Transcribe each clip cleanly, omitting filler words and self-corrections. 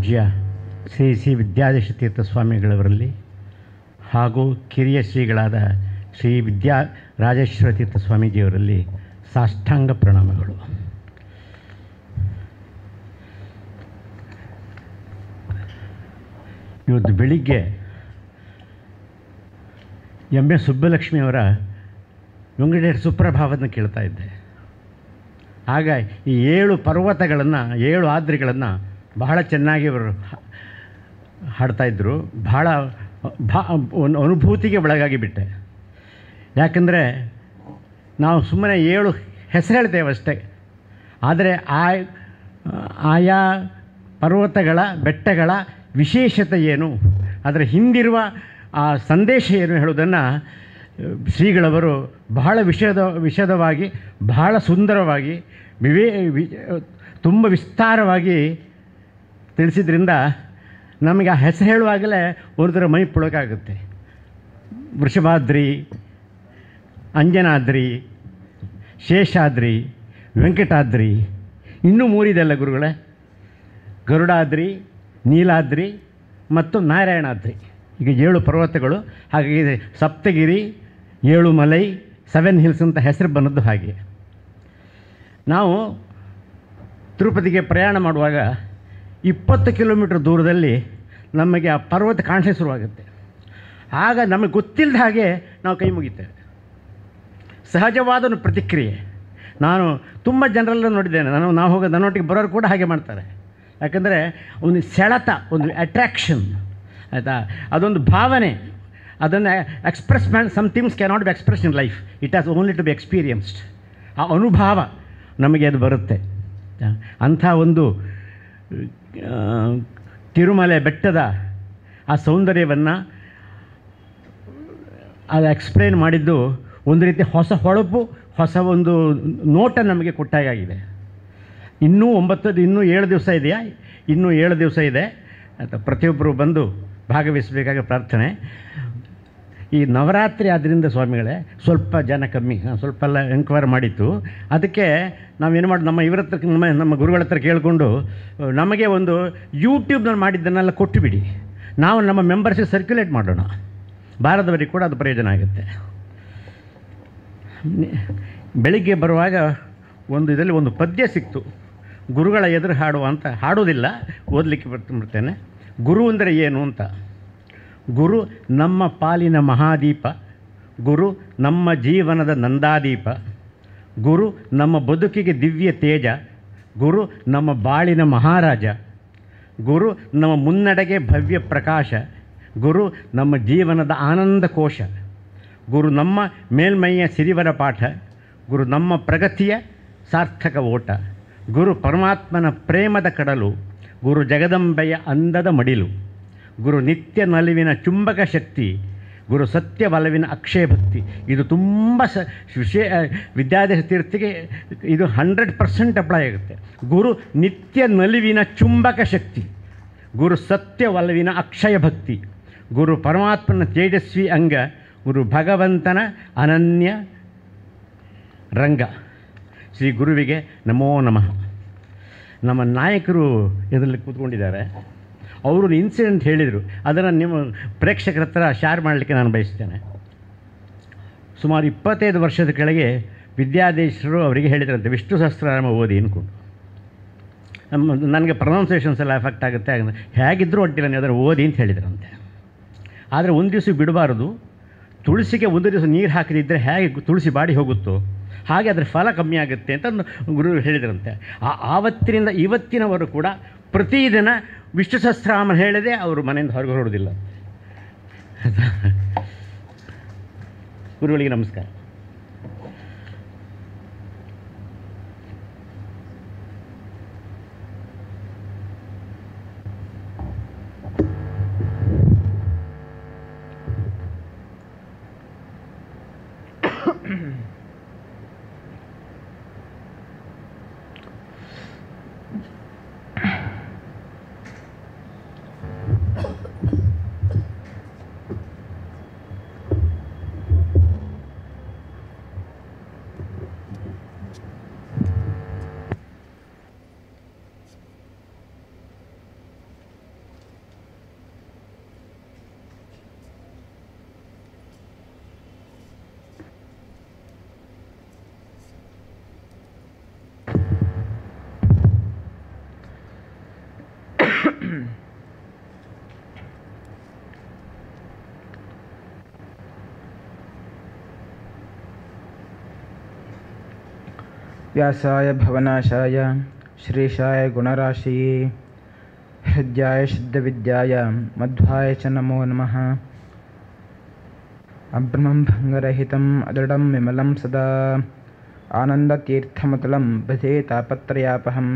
ಪೂಜ್ಯ ಶ್ರೀ ಶ್ರೀ ವಿದ್ಯಾಧೀಶ ಸ್ವಾಮಿಗಳವರಲ್ಲಿ ಹಾಗೂ ಕಿರಿಯ ಶ್ರೀಗಳಾದ ಶ್ರೀ ರಾಜೇಶ್ವರ ತೀರ್ಥ ಸ್ವಾಮೀಜಿಯವರಲ್ಲಿ ಸಾಷ್ಟಾಂಗ ಪ್ರಣಾಮಗಳು. ಇವತ್ತು ಬೆಳಿಗ್ಗೆ ಎಸ್ ಸುಬ್ಬಲಕ್ಷ್ಮಿಯವರ ವೆಂಕಟೇಶ್ವರ ಸುಪ್ರಭಾವವನ್ನು ಕೇಳ್ತಾ ಇದ್ದೆ. ಆಗ ಈ 7 ಪರ್ವತಗಳನ್ನು 7 ಆದ್ರಿಗಳನ್ನು ಬಹಳ ಚೆನ್ನಾಗಿ ಅವರು ಹಾಡ್ತಾಯಿದ್ರು. ಬಹಳ ಅನುಭೂತಿಗೆ ಒಳಗಾಗಿ ಬಿಟ್ಟೆ. ಯಾಕಂದರೆ ನಾವು ಸುಮ್ಮನೆ 7 ಹೆಸರು ಹೇಳ್ತೇವೆ ಅಷ್ಟೇ, ಆದರೆ ಆಯಾ ಪರ್ವತಗಳ ಬೆಟ್ಟಗಳ ವಿಶೇಷತೆ ಏನು, ಅದರ ಹಿಂದಿರುವ ಆ ಸಂದೇಶ ಏನು ಹೇಳುವುದನ್ನು ಶ್ರೀಗಳವರು ಬಹಳ ವಿಶದವಾಗಿ ಬಹಳ ಸುಂದರವಾಗಿ ತುಂಬ ವಿಸ್ತಾರವಾಗಿ ತಿಳಿಸಿದ್ರಿಂದ ನಮಗೆ ಆ ಹೆಸರು ಹೇಳುವಾಗಲೇ ಒಂಥರ ಮೈ ಪುಳಕಾಗುತ್ತೆ. ವೃಷಭಾದ್ರಿ, ಅಂಜನಾದ್ರಿ, ಶೇಷಾದ್ರಿ, ವೆಂಕಟಾದ್ರಿ, ಇನ್ನೂ 3 ಇದೆಲ್ಲ ಗುರುಗಳೇ, ಗರುಡಾದ್ರಿ, ನೀಲಾದ್ರಿ ಮತ್ತು ನಾರಾಯಣಾದ್ರಿ. ಈಗ 7 ಪರ್ವತಗಳು. ಹಾಗಾಗಿ ಸಪ್ತಗಿರಿ, 7 ಮಲೈ, 7 ಹಿಲ್ಸ್ ಅಂತ ಹೆಸರು ಬಂದದ್ದು ಹಾಗೆ. ನಾವು ತಿರುಪತಿಗೆ ಪ್ರಯಾಣ ಮಾಡುವಾಗ 20 ಕಿಲೋಮೀಟ್ರ್ ದೂರದಲ್ಲಿ ನಮಗೆ ಆ ಪರ್ವತ ಕಾಣಿಸೇ ಶುರುವಾಗುತ್ತೆ. ಆಗ ನಮಗೆ ಗೊತ್ತಿಲ್ಲದ ಹಾಗೆ ನಾವು ಕೈ ಮುಗಿತೇವೆ. ಸಹಜವಾದ ಒಂದು ಪ್ರತಿಕ್ರಿಯೆ. ನಾನು ತುಂಬ ಜನರೆಲ್ಲ ನೋಡಿದ್ದೇನೆ. ನಾವು ಹೋಗೋ ನನ್ನೊಟ್ಟಿಗೆ ಬರೋರು ಕೂಡ ಹಾಗೆ ಮಾಡ್ತಾರೆ. ಯಾಕಂದರೆ ಒಂದು ಸೆಳೆತ, ಒಂದು ಅಟ್ರ್ಯಾಕ್ಷನ್, ಆಯಿತಾ, ಅದೊಂದು ಭಾವನೆ. ಅದನ್ನು express some things cannot be express in life, it has only to be experienced. ಆ ಅನುಭವ ನಮಗೆ ಅದು ಬರುತ್ತೆ. ಅಂಥ ಒಂದು ತಿರುಮಲೆ ಬೆಟ್ಟದ ಆ ಸೌಂದರ್ಯವನ್ನು ಅದು ಎಕ್ಸ್ಪ್ಲೇನ್ ಮಾಡಿದ್ದು ಒಂದು ರೀತಿ ಹೊಸ ಹೊಳಪು, ಹೊಸ ಒಂದು ನೋಟ ನಮಗೆ ಕೊಟ್ಟಾಗಿದೆ. ಇನ್ನೂ 7 ದಿವಸ ಇದೆಯಾ? ಇನ್ನೂ 7 ದಿವಸ ಇದೆ. ಪ್ರತಿಯೊಬ್ಬರು ಬಂದು ಭಾಗವಹಿಸಬೇಕಾಗಿ ಪ್ರಾರ್ಥನೆ. ಈ ನವರಾತ್ರಿ ಆದ್ದರಿಂದ ಸ್ವಾಮಿಗಳೇ ಸ್ವಲ್ಪ ಜನ ಕಮ್ಮಿ, ಸ್ವಲ್ಪ ಎಲ್ಲ ಎಂಕ್ವೈರಿ ಮಾಡಿತ್ತು. ಅದಕ್ಕೆ ನಾವೇನು ಮಾಡಿ ನಮ್ಮ ಗುರುಗಳ ಹತ್ರ ಕೇಳಿಕೊಂಡು ನಮಗೆ ಒಂದು ಯೂಟ್ಯೂಬ್ನಲ್ಲಿ ಮಾಡಿದ್ದನ್ನೆಲ್ಲ ಕೊಟ್ಟುಬಿಡಿ, ನಾವು ನಮ್ಮ ಮೆಂಬರ್ಸಿಗೆ ಸರ್ಕ್ಯುಲೇಟ್ ಮಾಡೋಣ, ಭಾರತದವರಿಗೆ ಕೂಡ ಅದು ಪ್ರಯೋಜನ ಆಗುತ್ತೆ. ಬೆಳಿಗ್ಗೆ ಬರುವಾಗ ಇದರಲ್ಲಿ ಒಂದು ಪದ್ಯ ಸಿಕ್ತು, ಗುರುಗಳ ಎದುರು ಹಾಡುವಂತ. ಹಾಡೋದಿಲ್ಲ, ಓದಲಿಕ್ಕೆ ಬರ್ತೇನೆ. ಗುರು ಅಂದರೆ ಏನು ಅಂತ. ಗುರು ನಮ್ಮ ಪಾಲಿನ ಮಹಾದೀಪ, ಗುರು ನಮ್ಮ ಜೀವನದ ನಂದಾದೀಪ, ಗುರು ನಮ್ಮ ಬದುಕಿಗೆ ದಿವ್ಯ ತೇಜ, ಗುರು ನಮ್ಮ ಬಾಳಿನ ಮಹಾರಾಜ, ಗುರು ನಮ್ಮ ಮುನ್ನಡೆಗೆ ಭವ್ಯ ಪ್ರಕಾಶ, ಗುರು ನಮ್ಮ ಜೀವನದ ಆನಂದ ಕೋಶ, ಗುರು ನಮ್ಮ ಮೇಲ್ಮೈಯ ಸಿರಿವರ ಪಾಠ, ಗುರು ನಮ್ಮ ಪ್ರಗತಿಯ ಸಾರ್ಥಕ ಓಟ, ಗುರು ಪರಮಾತ್ಮನ ಪ್ರೇಮದ ಕಡಲು, ಗುರು ಜಗದಂಬೆಯ ಅಂದದ ಮಡಿಲು, ಗುರು ನಿತ್ಯ ನಲಿವಿನ ಚುಂಬಕ ಶಕ್ತಿ, ಗುರು ಸತ್ಯ ಒಲವಿನ ಅಕ್ಷಯ ಭಕ್ತಿ. ಇದು ತುಂಬ ವಿದ್ಯಾಧೀಶ ತೀರ್ಥಿಗೆ ಇದು 100% ಅಪ್ಲೈ ಆಗುತ್ತೆ. ಗುರು ನಿತ್ಯ ನಲಿವಿನ ಚುಂಬಕ ಶಕ್ತಿ, ಗುರು ಸತ್ಯ ಒಲವಿನ ಅಕ್ಷಯ ಭಕ್ತಿ, ಗುರು ಪರಮಾತ್ಮನ ತೇಜಸ್ವಿ ಅಂಗ, ಗುರು ಭಗವಂತನ ಅನನ್ಯ ರಂಗ. ಶ್ರೀ ಗುರುವಿಗೆ ನಮೋ ನಮಃ. ನಮ್ಮ ನಾಯಕರು ಇದರಲ್ಲಿ ಕೂತ್ಕೊಂಡಿದ್ದಾರೆ. ಅವರು ಇನ್ಸಿಡೆಂಟ್ ಹೇಳಿದರು, ಅದನ್ನು ನಿಮ್ಮ ಪ್ರೇಕ್ಷಕರ ಹತ್ರ ಶೇರ್ ಮಾಡಲಿಕ್ಕೆ ನಾನು ಬಯಸ್ತೇನೆ. ಸುಮಾರು 25 ವರ್ಷದ ಕೆಳಗೆ ವಿದ್ಯಾಧೀಶರು ಅವರಿಗೆ ಹೇಳಿದ್ರಂತೆ, ವಿಷ್ಣು ಸಹಸ್ರನಾಮ ಓದಿ ಅಂದ್ಕೊಂಡು. ನನಗೆ ಪ್ರೊನೌನ್ಸಿಯೇಷನ್ಸ್ ಎಲ್ಲ ಎಫೆಕ್ಟ್ ಆಗುತ್ತೆ, ಹೇಗಿದ್ದರೂ ಒಟ್ಟಿಲ್ಲ ನೀವು ಅದನ್ನು ಓದಿ ಅಂತ ಹೇಳಿದ್ರಂತೆ. ಆದರೆ ಒಂದು ದಿವಸ ಬಿಡಬಾರ್ದು. ತುಳಸಿಗೆ ಒಂದು ದಿವಸ ನೀರು ಹಾಕಿದಿದ್ದರೆ ಹೇಗೆ ತುಳಸಿ ಬಾಡಿ ಹೋಗುತ್ತೋ ಹಾಗೆ ಅದರ ಫಲ ಕಮ್ಮಿ ಆಗುತ್ತೆ ಅಂತ ಗುರು ಹೇಳಿದ್ರಂತೆ. ಆವತ್ತಿನಿಂದ ಇವತ್ತಿನವರು ಕೂಡ ಪ್ರತಿದಿನ ವಿಷ್ಣು ಸಹಸ್ರನಾಮ ಹೇಳಿದೆ ಅವರು ಮನೆಯಿಂದ ಹೊರಗೆ ಹೊರಡುವುದಿಲ್ಲ. ಗುರುಗಳಿಗೆ ನಮಸ್ಕಾರ. ವ್ಯಾಸಾಯ ಭವನಾಶಾಯ ಶ್ರೀಶಾಯ ಗುಣರಾಶಿಯೇ ಹೃದ್ಯಾಯ ಶುದ್ಧವಿದ್ಯಾಯ ಮಧ್ವಾಯ ಚ ನಮೋ ನಮಃ. ಅಭ್ರಮಂ ಭಂಗರಹಿತಂ ಅದೃಢಂ ವಿಮಲಂ ಸದಾ ಆನಂದತೀರ್ಥಮತುಲಂ ಭಜೆ ತಾಪತ್ರಯಾಪಹಂ.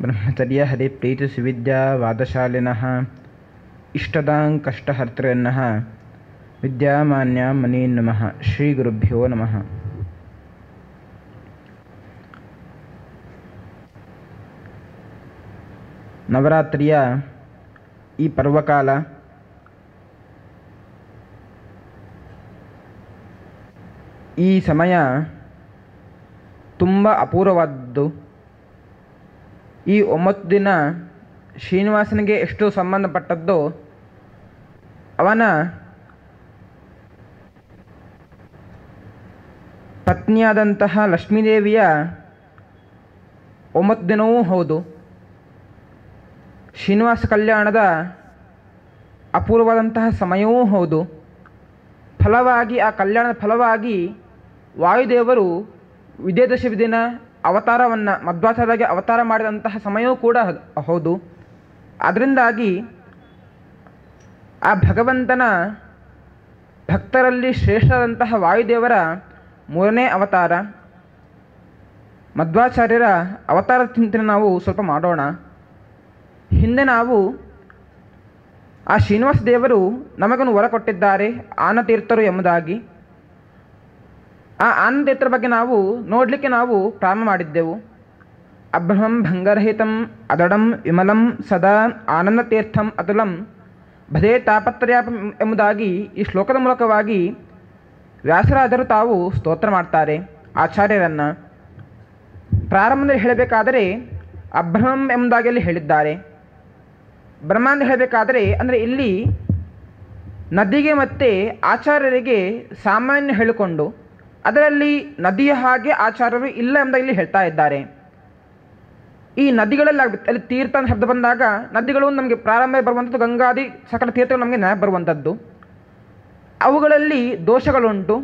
ಬ್ರಹ್ಮಚರ್ಯ ಹರಿಪ್ರೀತಿ ಸುವಿದ್ಯಾ ವಾದಶಾಲಿನಃ ಇಷ್ಟದಾಂ ಕಷ್ಟಹರ್ತೃನ್ನಃ ವಿದ್ಯಾಮಾನ್ಯ ಮುನೀನ್ ನಮಃ. ಶ್ರೀ ಗುರುಭ್ಯೋ ನಮಃ. ನವರಾತ್ರಿಯ ಈ ಪರ್ವಕಾಲ ಈ ಸಮಯ ತುಂಬ ಅಪೂರ್ವವಾದದ್ದು. ಈ 9 ದಿನ ಶ್ರೀನಿವಾಸನಿಗೆ ಎಷ್ಟು ಸಂಬಂಧಪಟ್ಟದ್ದೋ ಅವನ ಪತ್ನಿಯಾದಂತಹ ಲಕ್ಷ್ಮೀದೇವಿಯ 9 ದಿನವೂ ಹೌದು. ಶ್ರೀನಿವಾಸ ಕಲ್ಯಾಣದ ಅಪೂರ್ವವಾದಂತಹ ಸಮಯವೂ ಹೌದು. ಫಲವಾಗಿ ಆ ಕಲ್ಯಾಣದ ಫಲವಾಗಿ ವಾಯುದೇವರು ವಿಜಯದಶಮಿ ದಿನ ಅವತಾರವನ್ನು ಮಧ್ವಾಚಾರ್ಯರಿಗೆ ಅವತಾರ ಮಾಡಿದಂತಹ ಸಮಯವೂ ಕೂಡ ಹೌದು. ಅದರಿಂದಾಗಿ ಆ ಭಗವಂತನ ಭಕ್ತರಲ್ಲಿ ಶ್ರೇಷ್ಠದಂತಹ ವಾಯುದೇವರ 3ನೇ ಅವತಾರ ಮಧ್ವಾಚಾರ್ಯರ ಅವತಾರ ಚಿಂತನೆ ನಾವು ಸ್ವಲ್ಪ ಮಾಡೋಣ. ಹಿಂದೆ ನಾವು ಆ ಶ್ರೀನಿವಾಸ ದೇವರು ನಮಗನ್ನು ವರ ಕೊಟ್ಟಿದ್ದಾರೆ ಆನತೀರ್ಥರು ಎಂಬುದಾಗಿ. ಆ ಆನತೀರ್ಥರ ಬಗ್ಗೆ ನಾವು ನೋಡಲಿಕ್ಕೆ ನಾವು ಪ್ರಾರಂಭ ಮಾಡಿದ್ದೆವು. ಅಭ್ರಮಂ ಭಂಗರಹಿತಂ ಅದಡಂ ವಿಮಲಂ ಸದಾ ಆನಂದತೀರ್ಥಂ ಅತುಲಂ ಭಜೆ ತಾಪತ್ರಯಾಪ ಎಂಬುದಾಗಿ ಈ ಶ್ಲೋಕದ ಮೂಲಕವಾಗಿ ವ್ಯಾಸರಾಜರು ತಾವು ಸ್ತೋತ್ರ ಮಾಡ್ತಾರೆ ಆಚಾರ್ಯರನ್ನು. ಪ್ರಾರಂಭದಲ್ಲಿ ಹೇಳಬೇಕಾದರೆ ಅಭ್ರಮಂ ಎಂಬುದಾಗಿ ಅಲ್ಲಿ ಹೇಳಿದ್ದಾರೆ. ಬ್ರಹ್ಮಾಂಡ ಹೇಳಬೇಕಾದರೆ ಅಂದರೆ ಇಲ್ಲಿ ನದಿಗೆ ಮತ್ತು ಆಚಾರ್ಯರಿಗೆ ಸಾಮಾನ್ಯ ಹೇಳಿಕೊಂಡು ಅದರಲ್ಲಿ ನದಿಯ ಹಾಗೆ ಆಚಾರ್ಯರು ಇಲ್ಲ ಎಂಬುದಾಗಿ ಇಲ್ಲಿ ಹೇಳ್ತಾ ಇದ್ದಾರೆ. ಈ ನದಿಗಳಲ್ಲಿ ಅಲ್ಲಿ ತೀರ್ಥ ಅಂತ ಶಬ್ದ ಬಂದಾಗ ನದಿಗಳು ನಮಗೆ ಪ್ರಾರಂಭ ಬರುವಂಥದ್ದು ಗಂಗಾದಿ ಸಕಲ ತೀರ್ಥಗಳು ನಮಗೆ ನೆನಪು ಬರುವಂಥದ್ದು. ಅವುಗಳಲ್ಲಿ ದೋಷಗಳುಂಟು.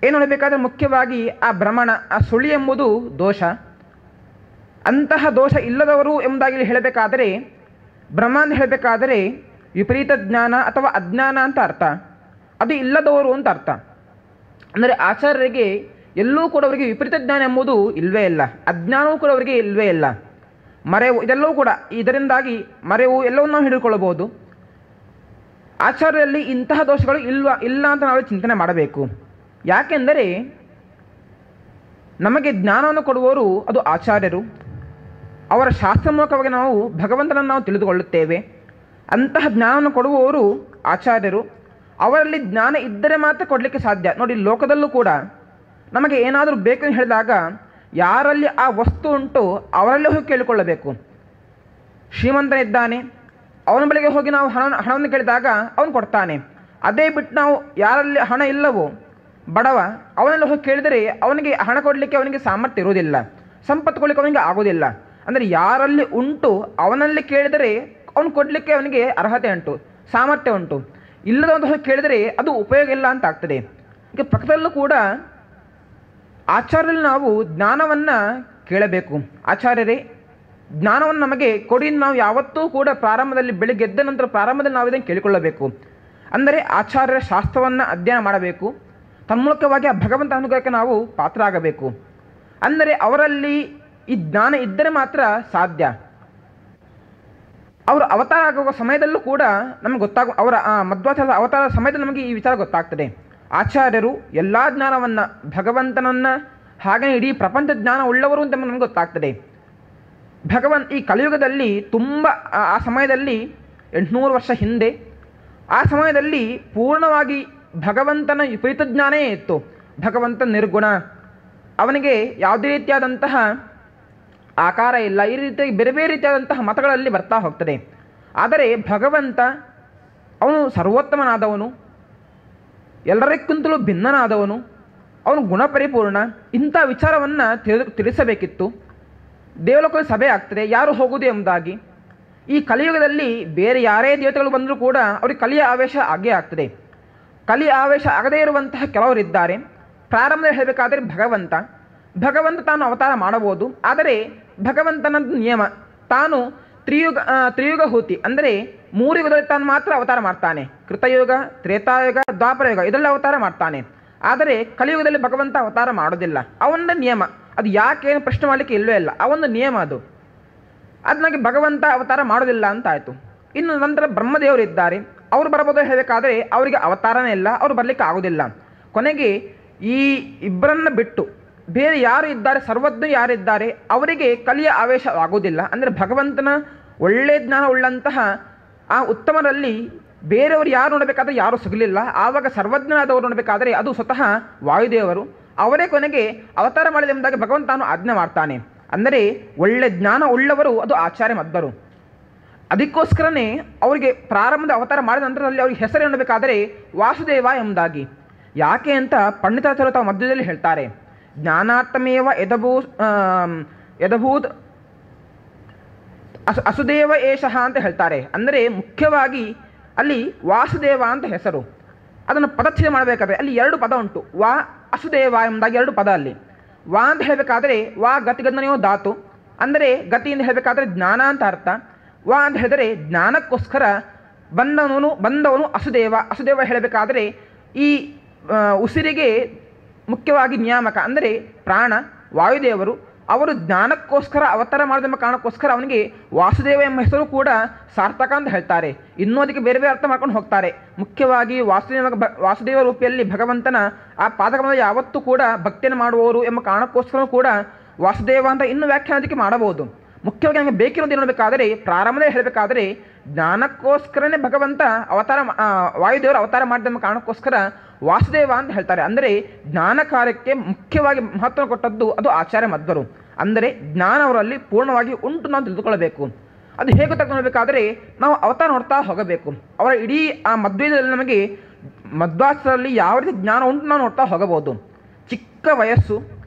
ಏನು ಹೇಳಬೇಕಾದ್ರೆ ಮುಖ್ಯವಾಗಿ ಆ ಭ್ರಮಣ ಆ ಸುಳಿ ಎಂಬುದು ದೋಷ. ಅಂತಹ ದೋಷ ಇಲ್ಲದವರು ಎಂಬುದಾಗಿ ಇಲ್ಲಿ ಹೇಳಬೇಕಾದರೆ ಬ್ರಹ್ಮಾಂಡ ಹೇಳಬೇಕಾದರೆ ವಿಪರೀತ ಜ್ಞಾನ ಅಥವಾ ಅಜ್ಞಾನ ಅಂತ ಅರ್ಥ. ಅದು ಇಲ್ಲದವರು ಅಂತ ಅರ್ಥ. ಅಂದರೆ ಆಚಾರ್ಯರಿಗೆ ಎಲ್ಲೂ ಕೂಡ ಅವರಿಗೆ ವಿಪರೀತ ಜ್ಞಾನ ಎಂಬುದು ಇಲ್ಲವೇ ಇಲ್ಲ, ಅಜ್ಞಾನವೂ ಕೂಡ ಅವರಿಗೆ ಇಲ್ಲವೇ ಇಲ್ಲ. ಮರೆವು ಇದೆಲ್ಲವೂ ಕೂಡ ಇದರಿಂದಾಗಿ ಮರೆವು ಎಲ್ಲವನ್ನೂ ನಾವು ಹಿಡಿದುಕೊಳ್ಳಬಹುದು. ಆಚಾರ್ಯರಲ್ಲಿ ಇಂತಹ ದೋಷಗಳು ಇಲ್ಲ ಅಂತ ನಾವು ಚಿಂತನೆ ಮಾಡಬೇಕು. ಯಾಕೆಂದರೆ ನಮಗೆ ಜ್ಞಾನವನ್ನು ಕೊಡುವವರು ಅದು ಆಚಾರ್ಯರು. ಅವರ ಶಾಸ್ತ್ರ ಮೂಲಕವಾಗಿ ನಾವು ಭಗವಂತನನ್ನು ನಾವು ತಿಳಿದುಕೊಳ್ಳುತ್ತೇವೆ. ಅಂತಹ ಜ್ಞಾನವನ್ನು ಕೊಡುವವರು ಆಚಾರ್ಯರು. ಅವರಲ್ಲಿ ಜ್ಞಾನ ಇದ್ದರೆ ಮಾತ್ರ ಕೊಡಲಿಕ್ಕೆ ಸಾಧ್ಯ. ನೋಡಿ, ಲೋಕದಲ್ಲೂ ಕೂಡ ನಮಗೆ ಏನಾದರೂ ಬೇಕೆಂದು ಹೇಳಿದಾಗ ಯಾರಲ್ಲಿ ಆ ವಸ್ತು ಉಂಟು ಅವರಲ್ಲೇ ಹೋಗಿ ಕೇಳಿಕೊಳ್ಳಬೇಕು. ಶ್ರೀಮಂತನಿದ್ದಾನೆ, ಅವನ ಬಳಿಗೆ ಹೋಗಿ ನಾವು ಹಣವನ್ನು ಕೇಳಿದಾಗ ಅವನು ಕೊಡ್ತಾನೆ. ಅದೇ ಬಿಟ್ಟು ನಾವು ಯಾರಲ್ಲಿ ಹಣ ಇಲ್ಲವೋ ಬಡವ ಅವನೆಲ್ಲ ಹೋಗಿ ಕೇಳಿದರೆ ಅವನಿಗೆ ಹಣ ಕೊಡಲಿಕ್ಕೆ ಅವನಿಗೆ ಸಾಮರ್ಥ್ಯ ಇರುವುದಿಲ್ಲ, ಸಂಪತ್ತು ಕೊಡಲಿಕ್ಕೆ ಅವನಿಗೆ ಆಗೋದಿಲ್ಲ. ಅಂದರೆ ಯಾರಲ್ಲಿ ಉಂಟು ಅವನಲ್ಲಿ ಕೇಳಿದರೆ ಅವನು ಕೊಡಲಿಕ್ಕೆ ಅವನಿಗೆ ಅರ್ಹತೆ ಉಂಟು, ಸಾಮರ್ಥ್ಯ ಉಂಟು. ಇಲ್ಲದ ಹೋಗಿ ಕೇಳಿದರೆ ಅದು ಉಪಯೋಗ ಇಲ್ಲ ಅಂತ ಆಗ್ತದೆ. ಈಗ ಪಕ್ಕದಲ್ಲೂ ಕೂಡ ಆಚಾರ್ಯರಲ್ಲಿ ನಾವು ಜ್ಞಾನವನ್ನು ಕೇಳಬೇಕು. ಆಚಾರ್ಯರೇ ಜ್ಞಾನವನ್ನು ನಮಗೆ ಕೊಡಿ. ನಾವು ಯಾವತ್ತೂ ಕೂಡ ಪ್ರಾರಂಭದಲ್ಲಿ ಬೆಳಿಗ್ಗೆ ಎದ್ದ ನಂತರ ಪ್ರಾರಂಭದಲ್ಲಿ ನಾವು ಇದನ್ನು ಕೇಳಿಕೊಳ್ಳಬೇಕು. ಅಂದರೆ ಆಚಾರ್ಯರ ಶಾಸ್ತ್ರವನ್ನು ಅಧ್ಯಯನ ಮಾಡಬೇಕು. ತನ್ಮೂಲಕವಾಗಿ ಆ ಭಗವಂತ ಅನುಗ್ರಹಕ್ಕೆ ನಾವು ಪಾತ್ರ ಆಗಬೇಕು. ಅಂದರೆ ಅವರಲ್ಲಿ ಈ ಜ್ಞಾನ ಇದ್ದರೆ ಮಾತ್ರ ಸಾಧ್ಯ. ಅವರು ಅವತಾರ ಆಗುವ ಸಮಯದಲ್ಲೂ ಕೂಡ ನಮಗೆ ಅವರ ಮಧ್ವಾಚಾರ್ಯರ ಅವತಾರ ಸಮಯದಲ್ಲಿ ನಮಗೆ ಈ ವಿಚಾರ ಗೊತ್ತಾಗ್ತದೆ. ಆಚಾರ್ಯರು ಎಲ್ಲ ಜ್ಞಾನವನ್ನು ಭಗವಂತನನ್ನು ಹಾಗೆ ಇಡೀ ಪ್ರಪಂಚ ಜ್ಞಾನ ಉಳ್ಳವರು ಅಂತ ನಮಗೆ ಗೊತ್ತಾಗ್ತದೆ. ಈ ಕಲಿಯುಗದಲ್ಲಿ ತುಂಬ ಆ ಸಮಯದಲ್ಲಿ 800 ವರ್ಷ ಹಿಂದೆ ಆ ಸಮಯದಲ್ಲಿ ಪೂರ್ಣವಾಗಿ ಭಗವಂತನ ವಿಪರೀತ ಜ್ಞಾನೇ ಇತ್ತು. ಭಗವಂತ ನಿರ್ಗುಣ, ಅವನಿಗೆ ಯಾವುದೇ ರೀತಿಯಾದಂತಹ ಆಕಾರ ಇಲ್ಲ. ಈ ರೀತಿಯಾಗಿ ಬೇರೆ ಬೇರೆ ರೀತಿಯಾದಂತಹ ಮತಗಳಲ್ಲಿ ಬರ್ತಾ ಹೋಗ್ತದೆ. ಆದರೆ ಭಗವಂತ ಅವನು ಸರ್ವೋತ್ತಮನಾದವನು, ಎಲ್ಲರಿಗಿಂತಲೂ ಭಿನ್ನನಾದವನು, ಅವನು ಗುಣಪರಿಪೂರ್ಣ. ಇಂಥ ವಿಚಾರವನ್ನು ತಿಳಿಸಬೇಕಿತ್ತು. ದೇವಲೋಕದಲ್ಲಿ ಸಭೆ ಆಗ್ತದೆ, ಯಾರು ಹೋಗುವುದು ಎಂಬುದಾಗಿ. ಈ ಕಲಿಯುಗದಲ್ಲಿ ಬೇರೆ ಯಾರೇ ದೇವತೆಗಳು ಬಂದರೂ ಕೂಡ ಅವ್ರಿಗೆ ಕಲಿಯ ಆವೇಶ ಆಗೇ ಆಗ್ತದೆ. ಕಲಿಯ ಆವೇಶ ಆಗದೇ ಇರುವಂತಹ ಕೆಲವರಿದ್ದಾರೆ. ಪ್ರಾರಂಭದಲ್ಲಿ ಹೇಳಬೇಕಾದ್ರೆ ಭಗವಂತ ತಾನು ಅವತಾರ ಮಾಡಬಹುದು. ಆದರೆ ಭಗವಂತನ ನಿಯಮ, ತಾನು ತ್ರಿಯುಗ ಹೂತಿ ಅಂದರೆ 3 ಯುಗದಲ್ಲಿ ತಾನು ಮಾತ್ರ ಅವತಾರ ಮಾಡ್ತಾನೆ. ಕೃತಯುಗ, ತ್ರೇತಾಯುಗ, ದ್ವಾಪರಯುಗ ಇದರಲ್ಲಿ ಅವತಾರ ಮಾಡ್ತಾನೆ. ಆದರೆ ಕಲಿಯುಗದಲ್ಲಿ ಭಗವಂತ ಅವತಾರ ಮಾಡೋದಿಲ್ಲ. ಅವನ ನಿಯಮ ಅದು ಯಾಕೆ ಪ್ರಶ್ನೆ ಮಾಡಲಿಕ್ಕೆ ಇಲ್ಲವೇ ಇಲ್ಲ. ಅವನ ನಿಯಮ ಅದು ನನಗೆ ಭಗವಂತ ಅವತಾರ ಮಾಡೋದಿಲ್ಲ ಅಂತ ಆಯಿತು. ಇನ್ನು ನಂತರ ಬ್ರಹ್ಮದೇವರಿದ್ದಾರೆ, ಅವರು ಬರಬಹುದು ಹೇಳಬೇಕಾದ್ರೆ ಅವರಿಗೆ ಅವತಾರನೇ ಇಲ್ಲ, ಅವರು ಬರಲಿಕ್ಕೆ ಆಗೋದಿಲ್ಲ. ಕೊನೆಗೆ ಈ ಇಬ್ಬರನ್ನು ಬಿಟ್ಟು ಬೇರೆ ಯಾರು ಇದ್ದಾರೆ, ಸರ್ವಜ್ಞ ಯಾರಿದ್ದಾರೆ ಅವರಿಗೆ ಕಲಿಯ ಆವೇಶ ಆಗೋದಿಲ್ಲ. ಅಂದರೆ ಭಗವಂತನ ಒಳ್ಳೆಯ ಜ್ಞಾನ ಉಳ್ಳಂತಹ ಆ ಉತ್ತಮರಲ್ಲಿ ಬೇರೆಯವರು ಯಾರು ನೋಡಬೇಕಾದ್ರೆ ಯಾರೂ ಸಿಗಲಿಲ್ಲ. ಆವಾಗ ಸರ್ವಜ್ಞನಾದವರು ನೋಡಬೇಕಾದರೆ ಅದು ಸ್ವತಃ ವಾಯುದೇವರು. ಅವರೇ ಕೊನೆಗೆ ಅವತಾರ ಮಾಡಿದೆ ಎಂಬುದಾಗಿ ಭಗವಂತ ತಾನು ಆಜ್ಞೆ ಮಾಡ್ತಾನೆ. ಅಂದರೆ ಒಳ್ಳೆ ಜ್ಞಾನ ಉಳ್ಳವರು ಅದು ಆಚಾರ್ಯ ಮಧ್ವರು. ಅದಕ್ಕೋಸ್ಕರನೇ ಅವರಿಗೆ ಪ್ರಾರಂಭದ ಅವತಾರ ಮಾಡಿದ ನಂತರದಲ್ಲಿ ಅವ್ರಿಗೆ ಹೆಸರು ಎನ್ನಬೇಕಾದರೆ ವಾಸುದೇವ ಎಂಬುದಾಗಿ. ಯಾಕೆ ಅಂತ ಪಂಡಿತಾಚಾರ್ಯರು ತಾವು ಮಧ್ಯದಲ್ಲಿ ಹೇಳ್ತಾರೆ, ಜ್ಞಾನಾರ್ಥಮೇವ ಯದಭೂತ್ ಅಸುದೇವ ಏಷಃ ಅಂತ ಹೇಳ್ತಾರೆ. ಅಂದರೆ ಮುಖ್ಯವಾಗಿ ಅಲ್ಲಿ ವಾಸುದೇವ ಅಂತ ಹೆಸರು. ಅದನ್ನು ಪದಚ್ಛೇದ ಮಾಡಬೇಕಾದ್ರೆ ಅಲ್ಲಿ 2 ಪದ ಉಂಟು. ವಾ ಅಸುದೇವ ಎಂಬುದಾಗಿ 2 ಪದ ಅಲ್ಲಿ. ವಾ ಅಂತ ಹೇಳಬೇಕಾದ್ರೆ ವಾ ಗತಿಗಂಧನೆಯೋ ಧಾತು, ಅಂದರೆ ಗತಿಯಿಂದ ಹೇಳಬೇಕಾದ್ರೆ ಜ್ಞಾನ ಅಂತ ಅರ್ಥ. ವಾ ಅಂತ ಹೇಳಿದರೆ ಜ್ಞಾನಕ್ಕೋಸ್ಕರ ಬಂದವನು ಅಸುದೇವ ಹೇಳಬೇಕಾದರೆ ಈ ಉಸಿರಿಗೆ ಮುಖ್ಯವಾಗಿ ನಿಯಾಮಕ ಅಂದರೆ ಪ್ರಾಣ ವಾಯುದೇವರು. ಅವರು ಜ್ಞಾನಕ್ಕೋಸ್ಕರ ಅವತಾರ ಮಾಡಿದ ಕಾರಣಕ್ಕೋಸ್ಕರ ಅವನಿಗೆ ವಾಸುದೇವ ಎಂಬ ಹೆಸರು ಕೂಡ ಸಾರ್ಥಕ ಅಂತ ಹೇಳ್ತಾರೆ. ಇನ್ನೂ ಅದಕ್ಕೆ ಬೇರೆ ಬೇರೆ ಅರ್ಥ ಮಾಡ್ಕೊಂಡು ಹೋಗ್ತಾರೆ. ಮುಖ್ಯವಾಗಿ ವಾಸುದೇವ ರೂಪಿಯಲ್ಲಿ ಭಗವಂತನ ಆ ಪಾದಕಮಲ ಯಾವತ್ತೂ ಕೂಡ ಭಕ್ತಿಯನ್ನು ಮಾಡುವವರು ಎಂಬ ಕಾರಣಕ್ಕೋಸ್ಕರ ಕೂಡ ವಾಸುದೇವ ಅಂತ ಇನ್ನೂ ವ್ಯಾಖ್ಯಾನ ಅದಕ್ಕೆ ಮಾಡಬಹುದು. ಮುಖ್ಯವಾಗಿ ನಮಗೆ ಬೇಕಿರೋದು ಹೇಳಬೇಕಾದರೆ ಪ್ರಾರಂಭದಲ್ಲಿ ಹೇಳಬೇಕಾದರೆ ಜ್ಞಾನಕ್ಕೋಸ್ಕರನೇ ಭಗವಂತ ವಾಯುದೇವರು ಅವತಾರ ಮಾಡಿದ ಕಾರಣಕ್ಕೋಸ್ಕರ ವಾಸುದೇವ ಅಂತ ಹೇಳ್ತಾರೆ. ಅಂದರೆ ಜ್ಞಾನ ಕಾರ್ಯಕ್ಕೆ ಮುಖ್ಯವಾಗಿ ಮಹತ್ವ ಕೊಟ್ಟದ್ದು ಅದು ಆಚಾರ್ಯ ಮಧ್ವರು. ಅಂದರೆ ಜ್ಞಾನ ಅವರಲ್ಲಿ ಪೂರ್ಣವಾಗಿ ಉಂಟು ನಾವು ತಿಳಿದುಕೊಳ್ಳಬೇಕು. ಅದು ಹೇಗೆ ತಗೊಳ್ಬೇಕಾದರೆ ನಾವು ಅವತಾರ ನೋಡ್ತಾ ಹೋಗಬೇಕು. ಅವರ ಇಡೀ ಆ ಮಧ್ವದಲ್ಲಿ ನಮಗೆ ಮಧ್ವಾಚಾರ್ಯರಲ್ಲಿ ಯಾವ ರೀತಿ ಜ್ಞಾನ ಉಂಟು ನಾವು ನೋಡ್ತಾ ಹೋಗಬಹುದು. ಚಿಕ್ಕ ವಯಸ್ಸು,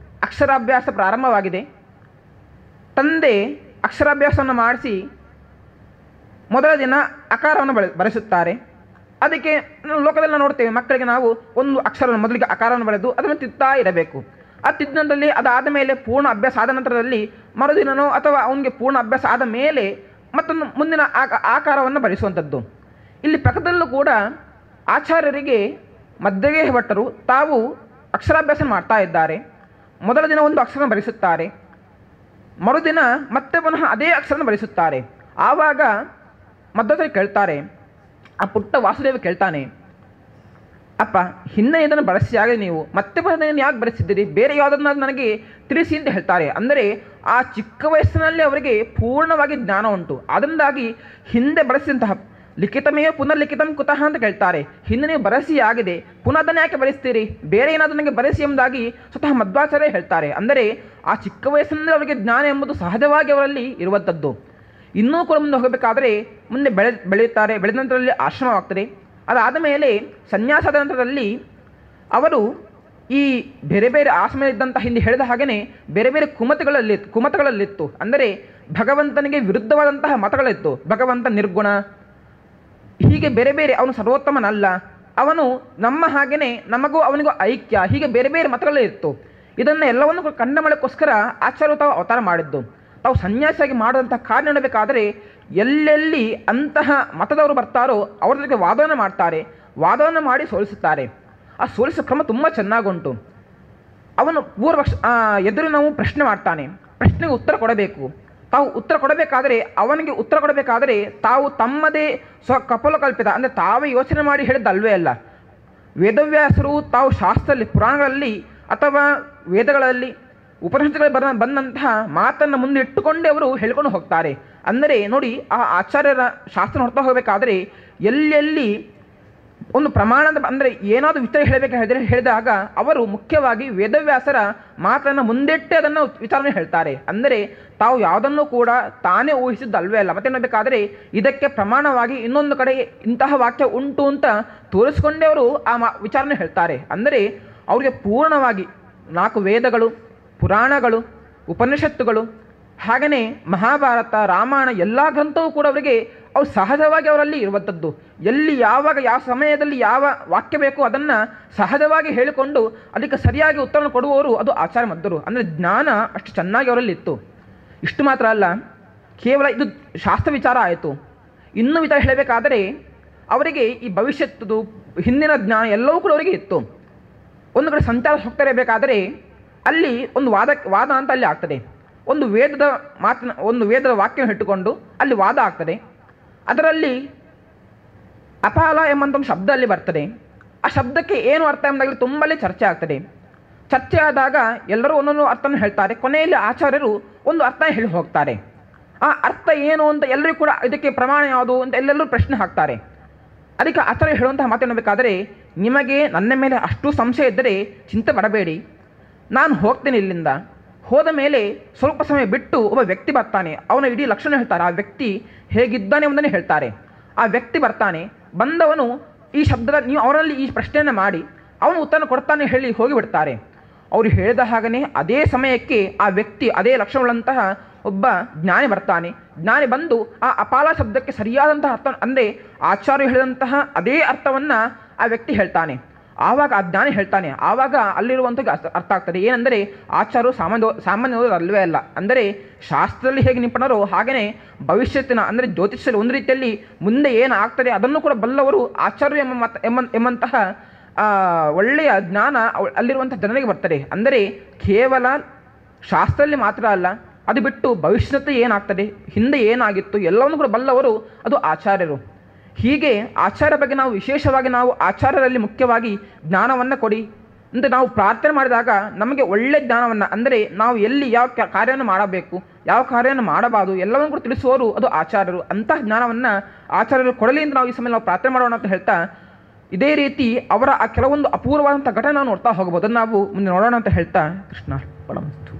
ಅಕ್ಷರಾಭ್ಯಾಸ ಪ್ರಾರಂಭವಾಗಿದೆ. ತಂದೆ ಅಕ್ಷರಾಭ್ಯಾಸವನ್ನು ಮಾಡಿಸಿ ಮೊದಲ ದಿನ ಅಕಾರವನ್ನು ಬರೆಸುತ್ತಾರೆ. ಅದಕ್ಕೆ ಲೋಕದಲ್ಲಿ ನಾವು ನೋಡ್ತೇವೆ, ಮಕ್ಕಳಿಗೆ ನಾವು ಒಂದು ಅಕ್ಷರವನ್ನು ಮೊದಲಿಗೆ ಅಕಾರವನ್ನು ಬರೆದು ಅದನ್ನು ತಿದ್ತಾ ಇರಬೇಕು. ಆ ತಿದ್ದಿನಲ್ಲಿ ಅದಾದ ಮೇಲೆ ಪೂರ್ಣ ಅಭ್ಯಾಸ ಆದ ನಂತರದಲ್ಲಿ ಮರುದಿನನೋ ಅಥವಾ ಅವನಿಗೆ ಪೂರ್ಣ ಅಭ್ಯಾಸ ಆದ ಮೇಲೆ ಮತ್ತೊಂದು ಮುಂದಿನ ಆಕಾರವನ್ನು ಬರೆಸುವಂಥದ್ದು. ಇಲ್ಲಿ ಪಕ್ಕದಲ್ಲೂ ಕೂಡ ಆಚಾರ್ಯರಿಗೆ ಮಧ್ಯಗೆ ಭಟ್ಟರು ತಾವು ಅಕ್ಷರಾಭ್ಯಾಸ ಮಾಡ್ತಾ ಇದ್ದಾರೆ. ಮೊದಲ ದಿನ ಒಂದು ಅಕ್ಷರ ಬರೆಸುತ್ತಾರೆ, ಮರುದಿನ ಮತ್ತೆ ಪುನಃ ಅದೇ ಅಕ್ಷರನ ಬರೆಸುತ್ತಾರೆ. ಆವಾಗ ಮಧ್ವಾಚಾರ್ಯ ಕೇಳ್ತಾರೆ, ಆ ಪುಟ್ಟ ವಾಸುದೇವ ಕೇಳ್ತಾನೆ, ಅಪ್ಪ ಹಿಂದೆ ಇದನ್ನು ಬಳಸಿ ಆಗಿದೆ, ನೀವು ಮತ್ತೆ ಬರೋದನ್ನು ಯಾಕೆ ಬರೆಸಿದ್ದೀರಿ, ಬೇರೆ ಯಾವುದನ್ನಾದ್ರೂ ನನಗೆ ತಿಳಿಸಿ ಅಂತ ಹೇಳ್ತಾರೆ. ಅಂದರೆ ಆ ಚಿಕ್ಕ ವಯಸ್ಸಿನಲ್ಲಿ ಅವರಿಗೆ ಪೂರ್ಣವಾಗಿ ಜ್ಞಾನ ಉಂಟು. ಅದರಿಂದಾಗಿ ಹಿಂದೆ ಬಳಸಿದಂತಹ ಲಿಖಿತಮೇವ ಪುನರ್ಲಿಖಿತಂ ಕುತಃ ಅಂತ ಕೇಳ್ತಾರೆ. ಹಿಂದೆ ನೀವು ಬರೆಸಿ ಆಗಿದೆ, ಪುನಃ ಅದನ್ನು ಯಾಕೆ ಬರೆಸ್ತೀರಿ, ಬೇರೆ ಏನಾದರೂ ನನಗೆ ಬರೆಸಿ ಎಂಬುದಾಗಿ ಸ್ವತಃ ಮಧ್ವಾಚಾರ್ಯ ಹೇಳ್ತಾರೆ. ಅಂದರೆ ಆ ಚಿಕ್ಕ ವಯಸ್ಸಿನಲ್ಲಿ ಅವರಿಗೆ ಜ್ಞಾನ ಎಂಬುದು ಸಹಜವಾಗಿ ಅವರಲ್ಲಿ ಇರುವಂಥದ್ದು. ಇನ್ನೂ ಕೂಡ ಮುಂದೆ ಹೋಗಬೇಕಾದರೆ ಮುಂದೆ ಬೆಳೆಯುತ್ತಾರೆ. ಬೆಳೆದ ನಂತರದಲ್ಲಿ ಆಶ್ರಮವಾಗ್ತದೆ. ಅದಾದ ಮೇಲೆ ಸನ್ಯಾಸದ ನಂತರದಲ್ಲಿ ಅವರು ಈ ಬೇರೆ ಬೇರೆ ಆಶ್ರಮದಲ್ಲಿದ್ದಂಥ ಹಿಂದೆ ಹೇಳಿದ ಹಾಗೆಯೇ ಬೇರೆ ಬೇರೆ ಕುಮತಗಳಲ್ಲಿತ್ತು. ಅಂದರೆ ಭಗವಂತನಿಗೆ ವಿರುದ್ಧವಾದಂತಹ ಮತಗಳಿತ್ತು. ಭಗವಂತ ನಿರ್ಗುಣ, ಹೀಗೆ ಬೇರೆ ಬೇರೆ, ಅವನು ಸರ್ವೋತ್ತಮನಲ್ಲ, ಅವನು ನಮ್ಮ ಹಾಗೆಯೇ ನಮಗೂ ಅವನಿಗೂ ಐಕ್ಯ, ಹೀಗೆ ಬೇರೆ ಬೇರೆ ಮತಗಳೇ ಇತ್ತು. ಇದನ್ನು ಎಲ್ಲವನ್ನು ಕಂಡ ಮಾಡೋಕ್ಕೋಸ್ಕರ ಆಚಾರ್ಯರು ತಾವು ಅವತಾರ ಮಾಡಿದ್ದು. ತಾವು ಸನ್ಯಾಸಿಯಾಗಿ ಮಾಡುವಂಥ ಕಾರ್ಯ ನೋಡಬೇಕಾದರೆ ಎಲ್ಲೆಲ್ಲಿ ಅಂತಹ ಮತದವರು ಬರ್ತಾರೋ ಅವರ ಜೊತೆಗೆ ವಾದವನ್ನು ಮಾಡ್ತಾರೆ, ವಾದವನ್ನು ಮಾಡಿ ಸೋಲಿಸುತ್ತಾರೆ. ಆ ಸೋಲಿಸೋ ಕ್ರಮ ತುಂಬ ಚೆನ್ನಾಗುಂಟು. ಅವನು ಎದುರು ನಾವು ಪ್ರಶ್ನೆ ಮಾಡ್ತಾನೆ, ಪ್ರಶ್ನೆಗೆ ಉತ್ತರ ಕೊಡಬೇಕು. ತಾವು ಉತ್ತರ ಕೊಡಬೇಕಾದರೆ ಅವನಿಗೆ ಉತ್ತರ ಕೊಡಬೇಕಾದರೆ ತಾವು ತಮ್ಮದೇ ಕಪೋಲಕಲ್ಪಿತ ಅಂದರೆ ತಾವೇ ಯೋಚನೆ ಮಾಡಿ ಹೇಳಿದ್ದಲ್ವೇ ಅಲ್ಲ. ವೇದವ್ಯಾಸರು ತಾವು ಶಾಸ್ತ್ರದಲ್ಲಿ, ಪುರಾಣಗಳಲ್ಲಿ ಅಥವಾ ವೇದಗಳಲ್ಲಿ ಉಪನಿಷತ್ತುಗಳಲ್ಲಿ ಬಂದಂತಹ ಮಾತನ್ನು ಮುಂದೆ ಇಟ್ಟುಕೊಂಡೇ ಅವರು ಹೇಳ್ಕೊಂಡು ಹೋಗ್ತಾರೆ. ಅಂದರೆ ನೋಡಿ, ಆ ಆಚಾರ್ಯರ ಶಾಸ್ತ್ರ ನೋಡ್ತಾ ಹೋಗಬೇಕಾದರೆ ಎಲ್ಲೆಲ್ಲಿ ಒಂದು ಪ್ರಮಾಣದ ಅಂದರೆ ಏನಾದರೂ ವಿಚಾರ ಹೇಳಿದಾಗ ಅವರು ಮುಖ್ಯವಾಗಿ ವೇದವ್ಯಾಸರ ಮಾತನ್ನು ಮುಂದಿಟ್ಟೆ ಅದನ್ನು ವಿಚಾರಣೆ ಹೇಳ್ತಾರೆ. ಅಂದರೆ ತಾವು ಯಾವುದನ್ನು ಕೂಡ ತಾನೇ ಊಹಿಸಿದ್ದಲ್ವೇ ಅಲ್ಲ. ಮತ್ತೆ ನೋಡಬೇಕಾದರೆ ಇದಕ್ಕೆ ಪ್ರಮಾಣವಾಗಿ ಇನ್ನೊಂದು ಕಡೆ ಇಂತಹ ವಾಕ್ಯ ಉಂಟು ಅಂತ ತೋರಿಸಿಕೊಂಡೇ ಅವರು ಆ ವಿಚಾರಣೆ ಹೇಳ್ತಾರೆ. ಅಂದರೆ ಅವರಿಗೆ ಪೂರ್ಣವಾಗಿ 4 ವೇದಗಳು, ಪುರಾಣಗಳು, ಉಪನಿಷತ್ತುಗಳು ಹಾಗೆಯೇ ಮಹಾಭಾರತ ರಾಮಾಯಣ ಎಲ್ಲ ಗ್ರಂಥವೂ ಕೂಡ ಅವರಿಗೆ ಅವು ಸಹಜವಾಗಿ ಅವರಲ್ಲಿ ಇರುವಂಥದ್ದು. ಎಲ್ಲಿ ಯಾವಾಗ ಯಾವ ಸಮಯದಲ್ಲಿ ಯಾವ ವಾಕ್ಯ ಬೇಕೋ ಅದನ್ನು ಸಹಜವಾಗಿ ಹೇಳಿಕೊಂಡು ಅದಕ್ಕೆ ಸರಿಯಾಗಿ ಉತ್ತರ ಕೊಡುವವರು ಅದು ಆಚಾರ್ಯ ಮಧ್ವರು. ಅಂದರೆ ಜ್ಞಾನ ಅಷ್ಟು ಚೆನ್ನಾಗಿ ಅವರಲ್ಲಿ ಇತ್ತು. ಇಷ್ಟು ಮಾತ್ರ ಅಲ್ಲ, ಕೇವಲ ಇದು ಶಾಸ್ತ್ರ ವಿಚಾರ ಆಯಿತು. ಇನ್ನೂ ವಿಚಾರ ಹೇಳಬೇಕಾದರೆ ಅವರಿಗೆ ಈ ಭವಿಷ್ಯದ್ದು ಹಿಂದಿನ ಜ್ಞಾನ ಎಲ್ಲವೂ ಕೂಡ ಅವರಿಗೆ ಇತ್ತು. ಒಂದು ಕಡೆ ಸಂಚಾರ ಹೋಗ್ತಾ ಇರಬೇಕಾದರೆ ಅಲ್ಲಿ ಒಂದು ವಾದ ಅಂತ ಅಲ್ಲಿ ಆಗ್ತದೆ. ಒಂದು ವೇದದ ವಾಕ್ಯವನ್ನು ಇಟ್ಟುಕೊಂಡು ಅಲ್ಲಿ ವಾದ ಆಗ್ತದೆ. ಅದರಲ್ಲಿ ಅಪಾಲ ಎಂಬಂಥ ಒಂದು ಶಬ್ದ ಅಲ್ಲಿ ಬರ್ತದೆ. ಆ ಶಬ್ದಕ್ಕೆ ಏನು ಅರ್ಥ ಎಂಬುದಾಗಲಿ ತುಂಬಲ್ಲಿ ಚರ್ಚೆ ಆಗ್ತದೆ. ಚರ್ಚೆ ಆದಾಗ ಎಲ್ಲರೂ ಒಂದೊಂದು ಅರ್ಥವನ್ನು ಹೇಳ್ತಾರೆ. ಕೊನೆಯಲ್ಲಿ ಆಚಾರ್ಯರು ಒಂದು ಅರ್ಥ ಹೇಳಿ ಹೋಗ್ತಾರೆ. ಆ ಅರ್ಥ ಏನು ಅಂತ ಎಲ್ಲರಿಗೂ ಕೂಡ ಇದಕ್ಕೆ ಪ್ರಮಾಣ ಯಾವುದು ಅಂತ ಎಲ್ಲರೂ ಪ್ರಶ್ನೆ ಹಾಕ್ತಾರೆ. ಅದಕ್ಕೆ ಆಚಾರ್ಯ ಹೇಳುವಂತಹ ಮಾತೇನಬೇಕಾದರೆ, ನಿಮಗೆ ನನ್ನ ಮೇಲೆ ಅಷ್ಟು ಸಂಶಯ ಇದ್ದರೆ ಚಿಂತೆ ಪಡಬೇಡಿ, ನಾನು ಹೋಗ್ತೇನೆ ಇಲ್ಲಿಂದ. ಹೋದ ಮೇಲೆ ಸ್ವಲ್ಪ ಸಮಯ ಬಿಟ್ಟು ಒಬ್ಬ ವ್ಯಕ್ತಿ ಬರ್ತಾನೆ. ಅವನ ಇಡೀ ಲಕ್ಷಣ ಹೇಳ್ತಾರೆ. ಆ ವ್ಯಕ್ತಿ ಹೇಗಿದ್ದಾನೆ ಎಂಬುದನ್ನೇ ಹೇಳ್ತಾರೆ. ಆ ವ್ಯಕ್ತಿ ಬರ್ತಾನೆ. ಬಂದವನು ಈ ಶಬ್ದದ ನೀವು ಅವರಲ್ಲಿ ಈ ಪ್ರಶ್ನೆಯನ್ನು ಮಾಡಿ ಅವನು ಉತ್ತರ ಕೊಡ್ತಾನೆ ಹೇಳಿ ಹೋಗಿಬಿಡ್ತಾರೆ. ಅವರು ಹೇಳಿದ ಹಾಗೆಯೇ ಅದೇ ಸಮಯಕ್ಕೆ ಆ ವ್ಯಕ್ತಿ ಅದೇ ಲಕ್ಷಣವುಳ್ಳಂತಹ ಒಬ್ಬ ಜ್ಞಾನಿ ಬರ್ತಾನೆ. ಜ್ಞಾನಿ ಬಂದು ಆ ಅಪಾಲ ಶಬ್ದಕ್ಕೆ ಸರಿಯಾದಂತಹ ಅರ್ಥ, ಅಂದರೆ ಆಚಾರ್ಯ ಹೇಳಿದಂತಹ ಅದೇ ಅರ್ಥವನ್ನು ಆ ವ್ಯಕ್ತಿ ಹೇಳ್ತಾನೆ. ಆವಾಗ ಆ ಜ್ಞಾನಿ ಹೇಳ್ತಾನೆ. ಆವಾಗ ಅಲ್ಲಿರುವಂಥ ಅರ್ಥ ಆಗ್ತದೆ. ಏನೆಂದರೆ ಆಚಾರ್ಯರು ಸಾಮಾನ್ಯರು ಅಲ್ಲವೇ ಅಲ್ಲ. ಅಂದರೆ ಶಾಸ್ತ್ರದಲ್ಲಿ ಹೇಗೆ ನಿಪುಣರೋ ಹಾಗೆಯೇ ಭವಿಷ್ಯತ್ತಿನ ಅಂದರೆ ಜ್ಯೋತಿಷ್ಯದಲ್ಲಿ ಒಂದು ರೀತಿಯಲ್ಲಿ ಮುಂದೆ ಏನು ಆಗ್ತದೆ ಅದನ್ನು ಕೂಡ ಬಲ್ಲವರು ಆಚಾರ್ಯ ಎಂಬಂತಹ ಒಳ್ಳೆಯ ಜ್ಞಾನ ಅಲ್ಲಿರುವಂಥ ಜನರಿಗೆ ಬರ್ತದೆ. ಅಂದರೆ ಕೇವಲ ಶಾಸ್ತ್ರದಲ್ಲಿ ಮಾತ್ರ ಅಲ್ಲ, ಅದು ಬಿಟ್ಟು ಭವಿಷ್ಯತ್ತು ಏನಾಗ್ತದೆ, ಹಿಂದೆ ಏನಾಗಿತ್ತು ಎಲ್ಲವನ್ನು ಕೂಡ ಬಲ್ಲವರು ಅದು ಆಚಾರ್ಯರು. ಹೀಗೆ ಆಚಾರ್ಯ ಬಗ್ಗೆ ನಾವು ವಿಶೇಷವಾಗಿ ನಾವು ಆಚಾರ್ಯರಲ್ಲಿ ಮುಖ್ಯವಾಗಿ ಜ್ಞಾನವನ್ನು ಕೊಡಿ ಅಂತ ನಾವು ಪ್ರಾರ್ಥನೆ ಮಾಡಿದಾಗ ನಮಗೆ ಒಳ್ಳೆಯ ಜ್ಞಾನವನ್ನು, ಅಂದರೆ ನಾವು ಎಲ್ಲಿ ಯಾವ ಕಾರ್ಯವನ್ನು ಮಾಡಬೇಕು, ಯಾವ ಕಾರ್ಯವನ್ನು ಮಾಡಬಾರದು ಎಲ್ಲವನ್ನು ಕೂಡ ತಿಳಿಸುವವರು ಅದು ಆಚಾರ್ಯರು. ಅಂತಹ ಜ್ಞಾನವನ್ನು ಆಚಾರ್ಯರು ಕೊಡಲಿ ಅಂತ ನಾವು ಈ ಸಮಯ ನಾವು ಪ್ರಾರ್ಥನೆ ಮಾಡೋಣ ಅಂತ ಹೇಳ್ತಾ, ಇದೇ ರೀತಿ ಅವರ ಆ ಕೆಲವೊಂದು ಅಪೂರ್ವವಾದಂಥ ಘಟನೆ ನಾವು ನೋಡ್ತಾ ಹೋಗ್ಬೋದು. ಅದನ್ನು ನಾವು ಮುಂದೆ ನೋಡೋಣ ಅಂತ ಹೇಳ್ತಾ ಕೃಷ್ಣ ಪರಮಸ್ತು.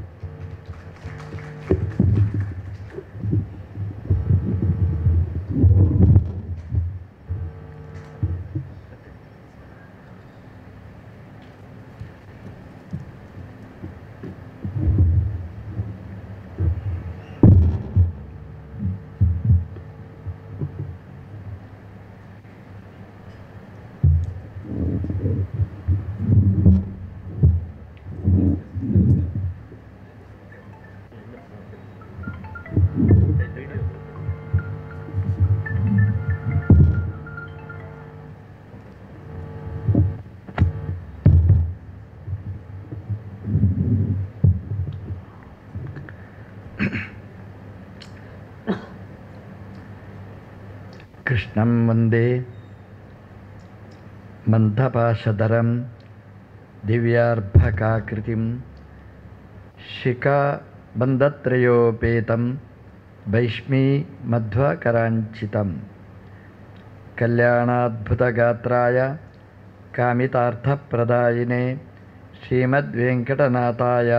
ಕೃಷ್ಣಂ ವಂದೇ ಮಂದಪಾಶಧರಂ ದಿವ್ಯಾರ್ಭಕಾಕೃತಿಂ ಶಿಖಾಬಂಧತ್ರಯೋಪೇತಂ ವೈಷ್ಮೀ ಮಧ್ವಕರಾಂಚಿತಂ ಕಲ್ಯಾಣಾದ್ಭುತಗಾತ್ರಾಯ ಕಾಮಿತಾರ್ಥಪ್ರದಾಯಿನೇ ಶ್ರೀಮದ್ವೆಂಕಟನಾಥಾಯ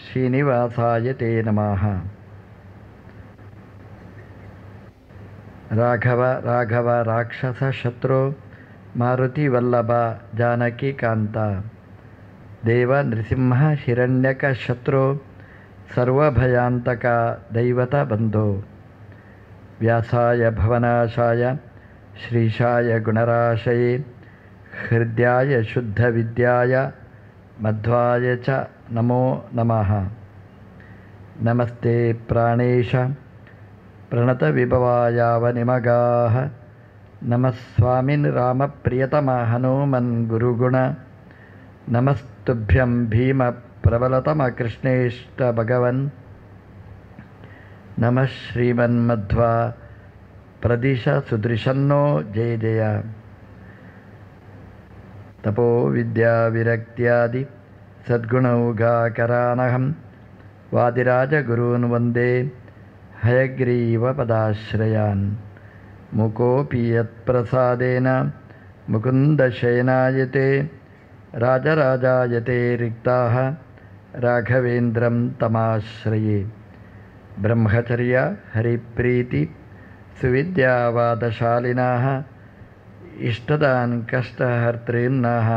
ಶ್ರೀನಿವಾಸಾಯ ತೇ ನಮಃ. ರಾಘವ ರಾಘವ ರಾಕ್ಷಸ ಶತ್ರು ಮಾರುತಿ ವಲ್ಲಭ ಜಾನಕಿ ಕಾಂತ ದೇವ ನೃಸಿಂಹ ಹಿರಣ್ಯಕ ಶತ್ರು ಸರ್ವಭಯಾಂತಕ ದೈವತ ಬಂಧೋ ವ್ಯಾಸಾಯ ಭವನಾಶಾಯ ಶ್ರೀಶಾಯ ಗುಣರಾಶಯೇ ಹೃದಯಾಯ ಶುದ್ಧ ವಿದ್ಯಾಯ ಮಧ್ವಾಯ ಚ ನಮೋ ನಮಃ. ನಮಸ್ತೆ ಪ್ರಾಣೇಶ ಪ್ರಣತ ವಿಭವಾಯಾವ ನಿಮಗಾಹ ನಮಃ ಸ್ವಾಮಿನ್ ರಾಮ ಪ್ರಿಯತಮ ಹನುಮನ್ ಗುರುಗುಣ ನಮಸ್ತುಭ್ಯಂ ಭೀಮ ಪ್ರಬಲತಮ ಕೃಷ್ಣೇಷ್ಟ ಭಗವನ್ ನಮಃ ಶ್ರೀಮನ್ಮಧ್ವ ಪ್ರದಿಶ ಸುದೃಶನ್ನೋ ಜಯ ಜಯ. ತಪೋ ವಿದ್ಯಾ ವಿರಕ್ತ್ಯಾದಿ ಸದ್ಗುಣೌಘಾಕರಾನಹಂ ವಾದಿರಾಜಗುರೂನ್ ವಂದೇ ಹಯಗ್ರೀವಪದಾಶ್ರಯಾನ್. ಮುಕೋಪಿ ಯತ್ಪ್ರಸಾದೇನ ಮುಕುಂದಶಯನಾಯತೆ ರಾಜರಾಜಾಯತೆ ರಿಕ್ತಾಃ ರಾಘವೇಂದ್ರಂ ತಮಾಶ್ರಯೇ. ಬ್ರಹ್ಮಚರ್ಯ ಹರಿಪ್ರೀತಿ ಸುವಿದ್ಯಾವಾದಶಾಲಿನಃ ಇಷ್ಟದಾನ್ ಕಷ್ಟಹರ್ತॄನ್ನಃ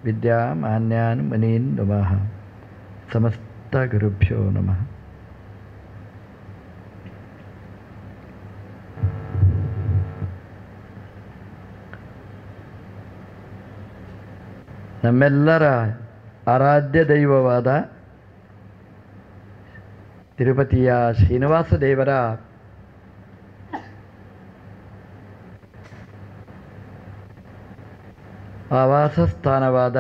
ವಿದ್ಯಾಮಾನ್ಯಾನ್ ಮುನೀನ್ ನಮಃ. ಸಮಸ್ತ ಗುರುಭ್ಯೋ ನಮಃ. ನಮ್ಮೆಲ್ಲರ ಆರಾಧ್ಯ ದೈವವಾದ ತಿರುಪತಿಯ ಶ್ರೀನಿವಾಸ ದೇವರ ಆವಾಸ ಸ್ಥಾನವಾದ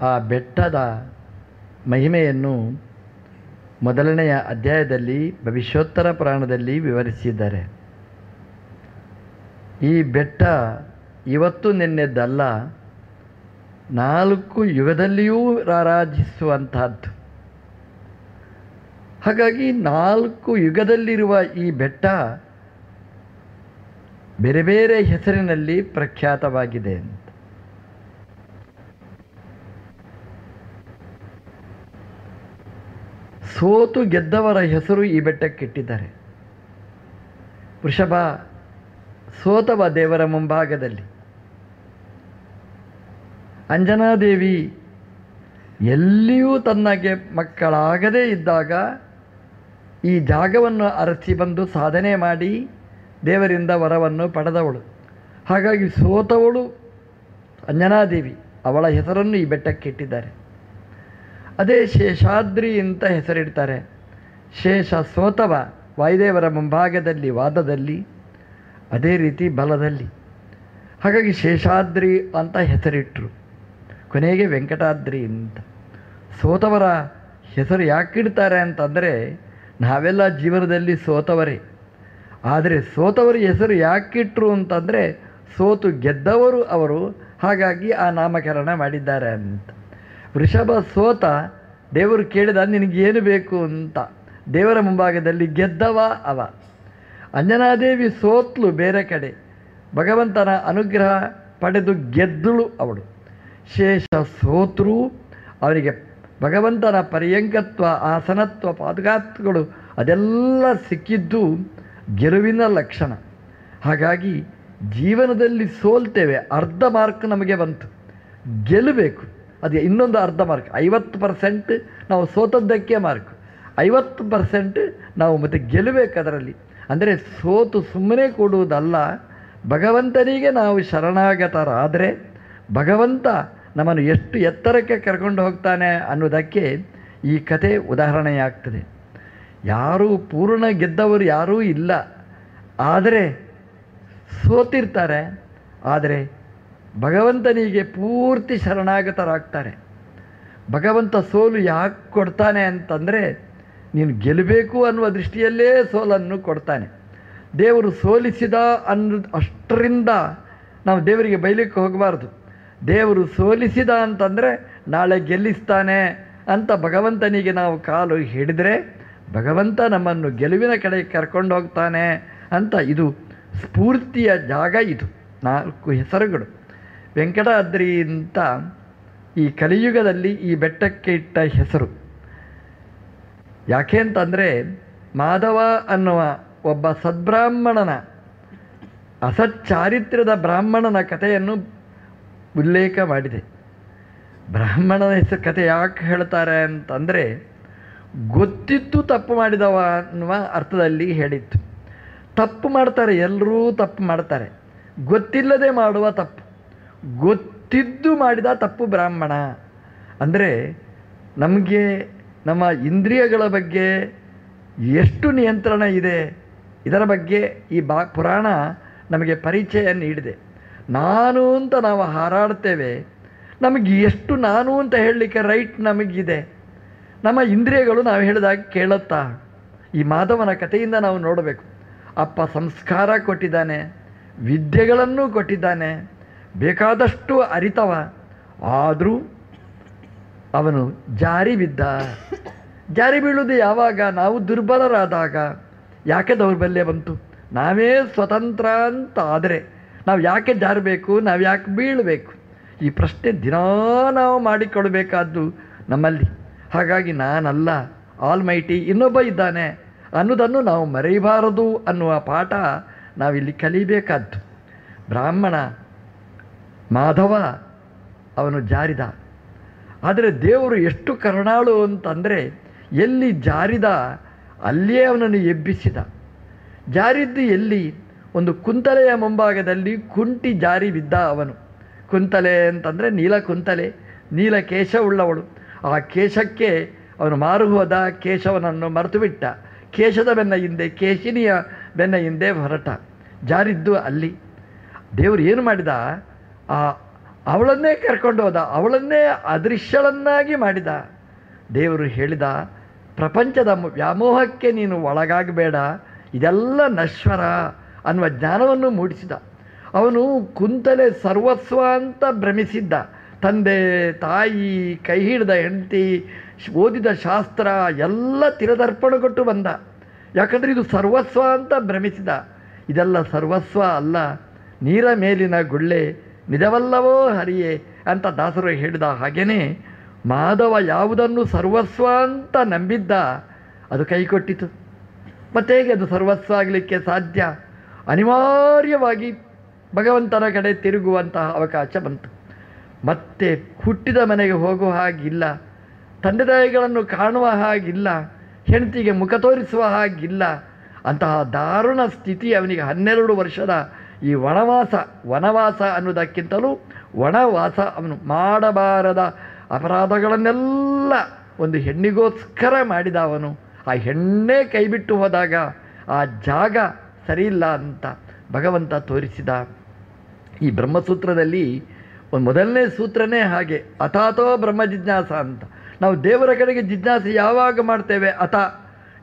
ಆ ಬೆಟ್ಟದ ಮಹಿಮೆಯನ್ನು ಮೊದಲನೆಯ ಅಧ್ಯಾಯದಲ್ಲಿ ಭವಿಷ್ಯೋತ್ತರ ಪುರಾಣದಲ್ಲಿ ವಿವರಿಸಿದ್ದಾರೆ. ಈ ಬೆಟ್ಟ ಇವತ್ತು ನಿನ್ನೆದ್ದಲ್ಲ, 4 ಯುಗದಲ್ಲಿಯೂ ರಾರಾಜಿಸುವಂತಹದ್ದು. ಹಾಗಾಗಿ 4 ಯುಗದಲ್ಲಿರುವ ಈ ಬೆಟ್ಟ ಬೇರೆ ಬೇರೆ ಹೆಸರಿನಲ್ಲಿ ಪ್ರಖ್ಯಾತವಾಗಿದೆ ಅಂತ. ಸೋತು ಗೆದ್ದವರ ಹೆಸರು ಈ ಬೆಟ್ಟಕ್ಕಿಟ್ಟಿದ್ದಾರೆ. ವೃಷಭ ಸೋತವ ದೇವರ ಮುಂಭಾಗದಲ್ಲಿ, ಅಂಜನಾದೇವಿ ಎಲ್ಲಿಯೂ ತನ್ನಗೆ ಮಕ್ಕಳಾಗದೇ ಇದ್ದಾಗ ಈ ಜಾಗವನ್ನು ಅರಸಿ ಬಂದು ಸಾಧನೆ ಮಾಡಿ ದೇವರಿಂದ ವರವನ್ನು ಪಡೆದವಳು. ಹಾಗಾಗಿ ಸೋತವಳು ಅಂಜನಾದೇವಿ, ಅವಳ ಹೆಸರನ್ನು ಈ ಬೆಟ್ಟಕ್ಕಿಟ್ಟಿದ್ದಾರೆ. ಅದೇ ಶೇಷಾದ್ರಿ ಅಂತ ಹೆಸರಿಡ್ತಾರೆ. ಶೇಷ ಸೋತವ ವಾಯುದೇವರ ಮುಂಭಾಗದಲ್ಲಿ ವಾದದಲ್ಲಿ, ಅದೇ ರೀತಿ ಬಲದಲ್ಲಿ. ಹಾಗಾಗಿ ಶೇಷಾದ್ರಿ ಅಂತ ಹೆಸರಿಟ್ಟರು. ಕೊನೆಗೆ ವೆಂಕಟಾದ್ರಿ ಅಂತ. ಸೋತವರ ಹೆಸರು ಯಾಕಿಡ್ತಾರೆ ಅಂತಂದರೆ, ನಾವೆಲ್ಲ ಜೀವನದಲ್ಲಿ ಸೋತವರೇ. ಆದರೆ ಸೋತವರ ಹೆಸರು ಯಾಕಿಟ್ರು ಅಂತಂದರೆ, ಸೋತು ಗೆದ್ದವರು ಅವರು, ಹಾಗಾಗಿ ಆ ನಾಮಕರಣ ಮಾಡಿದ್ದಾರೆ ಅಂತ. ವೃಷಭ ಸೋತ, ದೇವರು ಕೇಳಿದ ನಿನಗೇನು ಬೇಕು ಅಂತ. ದೇವರ ಮುಂಭಾಗದಲ್ಲಿ ಗೆದ್ದವ ಅವ. ಅಂಜನಾದೇವಿ ಸೋತ್ಲು ಬೇರೆ ಕಡೆ, ಭಗವಂತನ ಅನುಗ್ರಹ ಪಡೆದು ಗೆದ್ದಳು ಅವಳು. ಶೇಷ ಸೋತರು, ಅವರಿಗೆ ಭಗವಂತನ ಪರ್ಯಂಕತ್ವ, ಆಸನತ್ವ, ಪಾದುಕಾತ್ವಗಳು ಅದೆಲ್ಲ ಸಿಕ್ಕಿದ್ದು ಗೆಲುವಿನ ಲಕ್ಷಣ. ಹಾಗಾಗಿ ಜೀವನದಲ್ಲಿ ಸೋಲ್ತೇವೆ, ಅರ್ಧ ಮಾರ್ಕ್ ನಮಗೆ ಬಂತು. ಗೆಲ್ಲಬೇಕು, ಅದು ಇನ್ನೊಂದು ಅರ್ಧ ಮಾರ್ಕ್. 50% ನಾವು ಸೋತದ್ದಕ್ಕೆ ಮಾರ್ಕ್, 50% ನಾವು ಮತ್ತೆ ಗೆಲ್ಲಬೇಕು ಅದರಲ್ಲಿ. ಅಂದರೆ ಸೋತು ಸುಮ್ಮನೆ ಕೊಡುವುದಲ್ಲ, ಭಗವಂತನಿಗೆ ನಾವು ಶರಣಾಗತರಾದರೆ ಭಗವಂತ ನಮ್ಮನ್ನು ಎಷ್ಟು ಎತ್ತರಕ್ಕೆ ಕರ್ಕೊಂಡು ಹೋಗ್ತಾನೆ ಅನ್ನೋದಕ್ಕೆ ಈ ಕತೆ ಉದಾಹರಣೆಯಾಗ್ತದೆ. ಯಾರೂ ಪೂರ್ಣ ಗೆದ್ದವರು ಯಾರೂ ಇಲ್ಲ, ಆದರೆ ಸೋತಿರ್ತಾರೆ. ಆದರೆ ಭಗವಂತನಿಗೆ ಪೂರ್ತಿ ಶರಣಾಗತರಾಗ್ತಾರೆ. ಭಗವಂತ ಸೋಲು ಯಾಕೆ ಕೊಡ್ತಾನೆ ಅಂತಂದರೆ, ನೀನು ಗೆಲ್ಲಬೇಕು ಅನ್ನುವ ದೃಷ್ಟಿಯಲ್ಲೇ ಸೋಲನ್ನು ಕೊಡ್ತಾನೆ. ದೇವರು ಸೋಲಿಸಿದ ಅನ್ನೋದು ಅಷ್ಟರಿಂದ ನಾವು ದೇವರಿಗೆ ಬೈಲಿಕ್ಕೆ ಹೋಗಬಾರ್ದು. ದೇವರು ಸೋಲಿಸಿದ ಅಂತಂದರೆ ನಾಳೆ ಗೆಲ್ಲಿಸ್ತಾನೆ ಅಂತ ಭಗವಂತನಿಗೆ ನಾವು ಕಾಲು ಹಿಡಿದರೆ ಭಗವಂತ ನಮ್ಮನ್ನು ಗೆಲುವಿನ ಕಡೆ ಕರ್ಕೊಂಡು ಹೋಗ್ತಾನೆ ಅಂತ. ಇದು ಸ್ಫೂರ್ತಿಯ ಜಾಗ. ಇದು 4 ಹೆಸರುಗಳು. ವೆಂಕಟಾದ್ರಿ ಅಂತ ಈ ಕಲಿಯುಗದಲ್ಲಿ ಈ ಬೆಟ್ಟಕ್ಕೆ ಇಟ್ಟ ಹೆಸರು. ಯಾಕೆ ಅಂತಂದರೆ, ಮಾಧವ ಅನ್ನುವ ಒಬ್ಬ ಸದ್ಬ್ರಾಹ್ಮಣನ, ಅಸಚ್ಚಾರಿತ್ರ್ಯದ ಬ್ರಾಹ್ಮಣನ ಕಥೆಯನ್ನು ಉಲ್ಲೇಖ ಮಾಡಿದೆ. ಬ್ರಾಹ್ಮಣನ ಹೆಸರು ಕಥೆ ಯಾಕೆ ಹೇಳ್ತಾರೆ ಅಂತಂದರೆ, ಗೊತ್ತಿತ್ತು ತಪ್ಪು ಮಾಡಿದವ ಅನ್ನುವ ಅರ್ಥದಲ್ಲಿ ಹೇಳಿತ್ತು. ತಪ್ಪು ಮಾಡ್ತಾರೆ, ಎಲ್ಲರೂ ತಪ್ಪು ಮಾಡ್ತಾರೆ. ಗೊತ್ತಿಲ್ಲದೆ ಮಾಡುವ ತಪ್ಪು, ಗೊತ್ತಿದ್ದು ಮಾಡಿದ ತಪ್ಪು ಬ್ರಾಹ್ಮಣ. ಅಂದರೆ ನಮಗೆ ನಮ್ಮ ಇಂದ್ರಿಯಗಳ ಬಗ್ಗೆ ಎಷ್ಟು ನಿಯಂತ್ರಣ ಇದೆ ಇದರ ಬಗ್ಗೆ ಈ ಪುರಾಣ ನಮಗೆ ಪರಿಚಯ ನೀಡಿದೆ. ನಾನು ಅಂತ ನಾವು ಹಾರಾಡ್ತೇವೆ, ನಮಗೆ ಎಷ್ಟು ನಾನು ಅಂತ ಹೇಳಲಿಕ್ಕೆ ರೈಟ್ ನಮಗಿದೆ? ನಮ್ಮ ಇಂದ್ರಿಯಗಳು ನಾವು ಹೇಳಿದಾಗ ಕೇಳುತ್ತಾ? ಈ ಮಾಧವನ ಕಥೆಯಿಂದ ನಾವು ನೋಡಬೇಕು. ಅಪ್ಪ ಸಂಸ್ಕಾರ ಕೊಟ್ಟಿದ್ದಾನೆ, ವಿದ್ಯೆಗಳನ್ನು ಕೊಟ್ಟಿದ್ದಾನೆ, ಬೇಕಾದಷ್ಟು ಅರಿತವ. ಆದರೂ ಅವನು ಜಾರಿ ಬಿದ್ದ. ಜಾರಿ ಬೀಳುವುದು ಯಾವಾಗ? ನಾವು ದುರ್ಬಲರಾದಾಗ. ಯಾಕೆ ದೌರ್ಬಲ್ಯ ಬಂತು? ನಾವೇ ಸ್ವತಂತ್ರ ಅಂತ ಆದರೆ ನಾವು ಯಾಕೆ ಜಾರಬೇಕು? ನಾವು ಯಾಕೆ ಬೀಳಬೇಕು? ಈ ಪ್ರಶ್ನೆ ದಿನಾ ನಾವು ಮಾಡಿಕೊಳ್ಬೇಕಾದ್ದು ನಮ್ಮಲ್ಲಿ. ಹಾಗಾಗಿ ನಾನಲ್ಲ, ಆಲ್ಮೈಟಿ ಇನ್ನೊಬ್ಬ ಇದ್ದಾನೆ ಅನ್ನೋದನ್ನು ನಾವು ಮರೆಯಬಾರದು ಅನ್ನುವ ಪಾಠ ನಾವಿಲ್ಲಿ ಕಲಿಬೇಕಾದ್ದು. ಬ್ರಾಹ್ಮಣ ಮಾಧವ ಅವನು ಜಾರಿದ. ಆದರೆ ದೇವರು ಎಷ್ಟು ಕರುಣಾಳು ಅಂತಂದರೆ, ಎಲ್ಲಿ ಜಾರಿದ ಅಲ್ಲಿಯೇ ಅವನನ್ನು ಎಬ್ಬಿಸಿದ. ಜಾರಿದ್ದು ಎಲ್ಲಿ? ಒಂದು ಕುಂತಲೆಯ ಮುಂಭಾಗದಲ್ಲಿ ಕುಂಟಿ ಜಾರಿ ಬಿದ್ದ ಅವನು. ಕುಂತಲೆ ಅಂತಂದರೆ ನೀಲ ಕುಂತಲೆ, ನೀಲ ಕೇಶ ಉಳ್ಳವಳು. ಆ ಕೇಶಕ್ಕೆ ಅವನು ಮಾರು ಹೋದ, ಕೇಶವನನ್ನು ಮರೆತು ಬಿಟ್ಟ. ಕೇಶದ ಬೆನ್ನ ಹಿಂದೆ, ಕೇಶಿನಿಯ ಬೆನ್ನ ಹಿಂದೆ ಹೊರಟ, ಜಾರಿದ್ದು ಅಲ್ಲಿ. ದೇವರು ಏನು ಮಾಡಿದ, ಅವಳನ್ನೇ ಕರ್ಕೊಂಡು ಹೋದ, ಅವಳನ್ನೇ ಅದೃಶ್ಯಳನ್ನಾಗಿ ಮಾಡಿದ. ದೇವರು ಹೇಳಿದ, ಪ್ರಪಂಚದ ವ್ಯಾಮೋಹಕ್ಕೆ ನೀನು ಒಳಗಾಗಬೇಡ, ಇದೆಲ್ಲ ನಶ್ವರ ಅನ್ನುವ ಜ್ಞಾನವನ್ನು ಮೂಡಿಸಿದ. ಅವನು ಕುಂತಲೆ ಸರ್ವಸ್ವ ಅಂತ ಭ್ರಮಿಸಿದ್ದ. ತಂದೆ ತಾಯಿ, ಕೈ ಹಿಡಿದ ಹೆಂಡತಿ, ಓದಿದ ಶಾಸ್ತ್ರ ಎಲ್ಲ ತಿರದರ್ಪಣೆಗೊಟ್ಟು ಬಂದ. ಯಾಕಂದರೆ ಇದು ಸರ್ವಸ್ವ ಅಂತ ಭ್ರಮಿಸಿದ. ಇದೆಲ್ಲ ಸರ್ವಸ್ವ ಅಲ್ಲ, ನೀರ ಮೇಲಿನ ಗುಳ್ಳೆ, ನಿಜವಲ್ಲವೋ ಹರಿಯೇ ಅಂತ ದಾಸರು ಹೇಳಿದ ಹಾಗೆಯೇ ಮಾಧವ ಯಾವುದನ್ನು ಸರ್ವಸ್ವ ಅಂತ ನಂಬಿದ್ದ ಅದು ಕೈಕೊಟ್ಟಿತು. ಮತ್ತೆ ಹೇಗೆ ಅದು ಸರ್ವಸ್ವ ಆಗಲಿಕ್ಕೆ ಸಾಧ್ಯ? ಅನಿವಾರ್ಯವಾಗಿ ಭಗವಂತನ ಕಡೆ ತಿರುಗುವಂತಹ ಅವಕಾಶ ಬಂತು. ಮತ್ತೆ ಹುಟ್ಟಿದ ಮನೆಗೆ ಹೋಗುವ ಹಾಗಿಲ್ಲ, ತಂದೆ ತಾಯಿಗಳನ್ನು ಕಾಣುವ ಹಾಗಿಲ್ಲ, ಹೆಂಡತಿಗೆ ಮುಖ ತೋರಿಸುವ ಹಾಗಿಲ್ಲ. ಅಂತಹ ದಾರುಣ ಸ್ಥಿತಿ ಅವನಿಗೆ 12 ವರ್ಷದ ಈ ವನವಾಸ ಅನ್ನೋದಕ್ಕಿಂತಲೂ ವನವಾಸ. ಅವನು ಮಾಡಬಾರದ ಅಪರಾಧಗಳನ್ನೆಲ್ಲ ಒಂದು ಹೆಣ್ಣಿಗೋಸ್ಕರ ಮಾಡಿದ. ಅವನು ಆ ಹೆಣ್ಣೇ ಕೈಬಿಟ್ಟು ಹೋದಾಗ ಆ ಜಾಗ ಸರಿಯಿಲ್ಲ ಅಂತ ಭಗವಂತ ತೋರಿಸಿದ. ಈ ಬ್ರಹ್ಮಸೂತ್ರದಲ್ಲಿ ಒಂದು ಮೊದಲನೇ ಸೂತ್ರನೇ ಹಾಗೆ, ಅಥಾತೋ ಬ್ರಹ್ಮ ಜಿಜ್ಞಾಸ ಅಂತ. ನಾವು ದೇವರ ಕಡೆಗೆ ಜಿಜ್ಞಾಸೆ ಯಾವಾಗ ಮಾಡ್ತೇವೆ?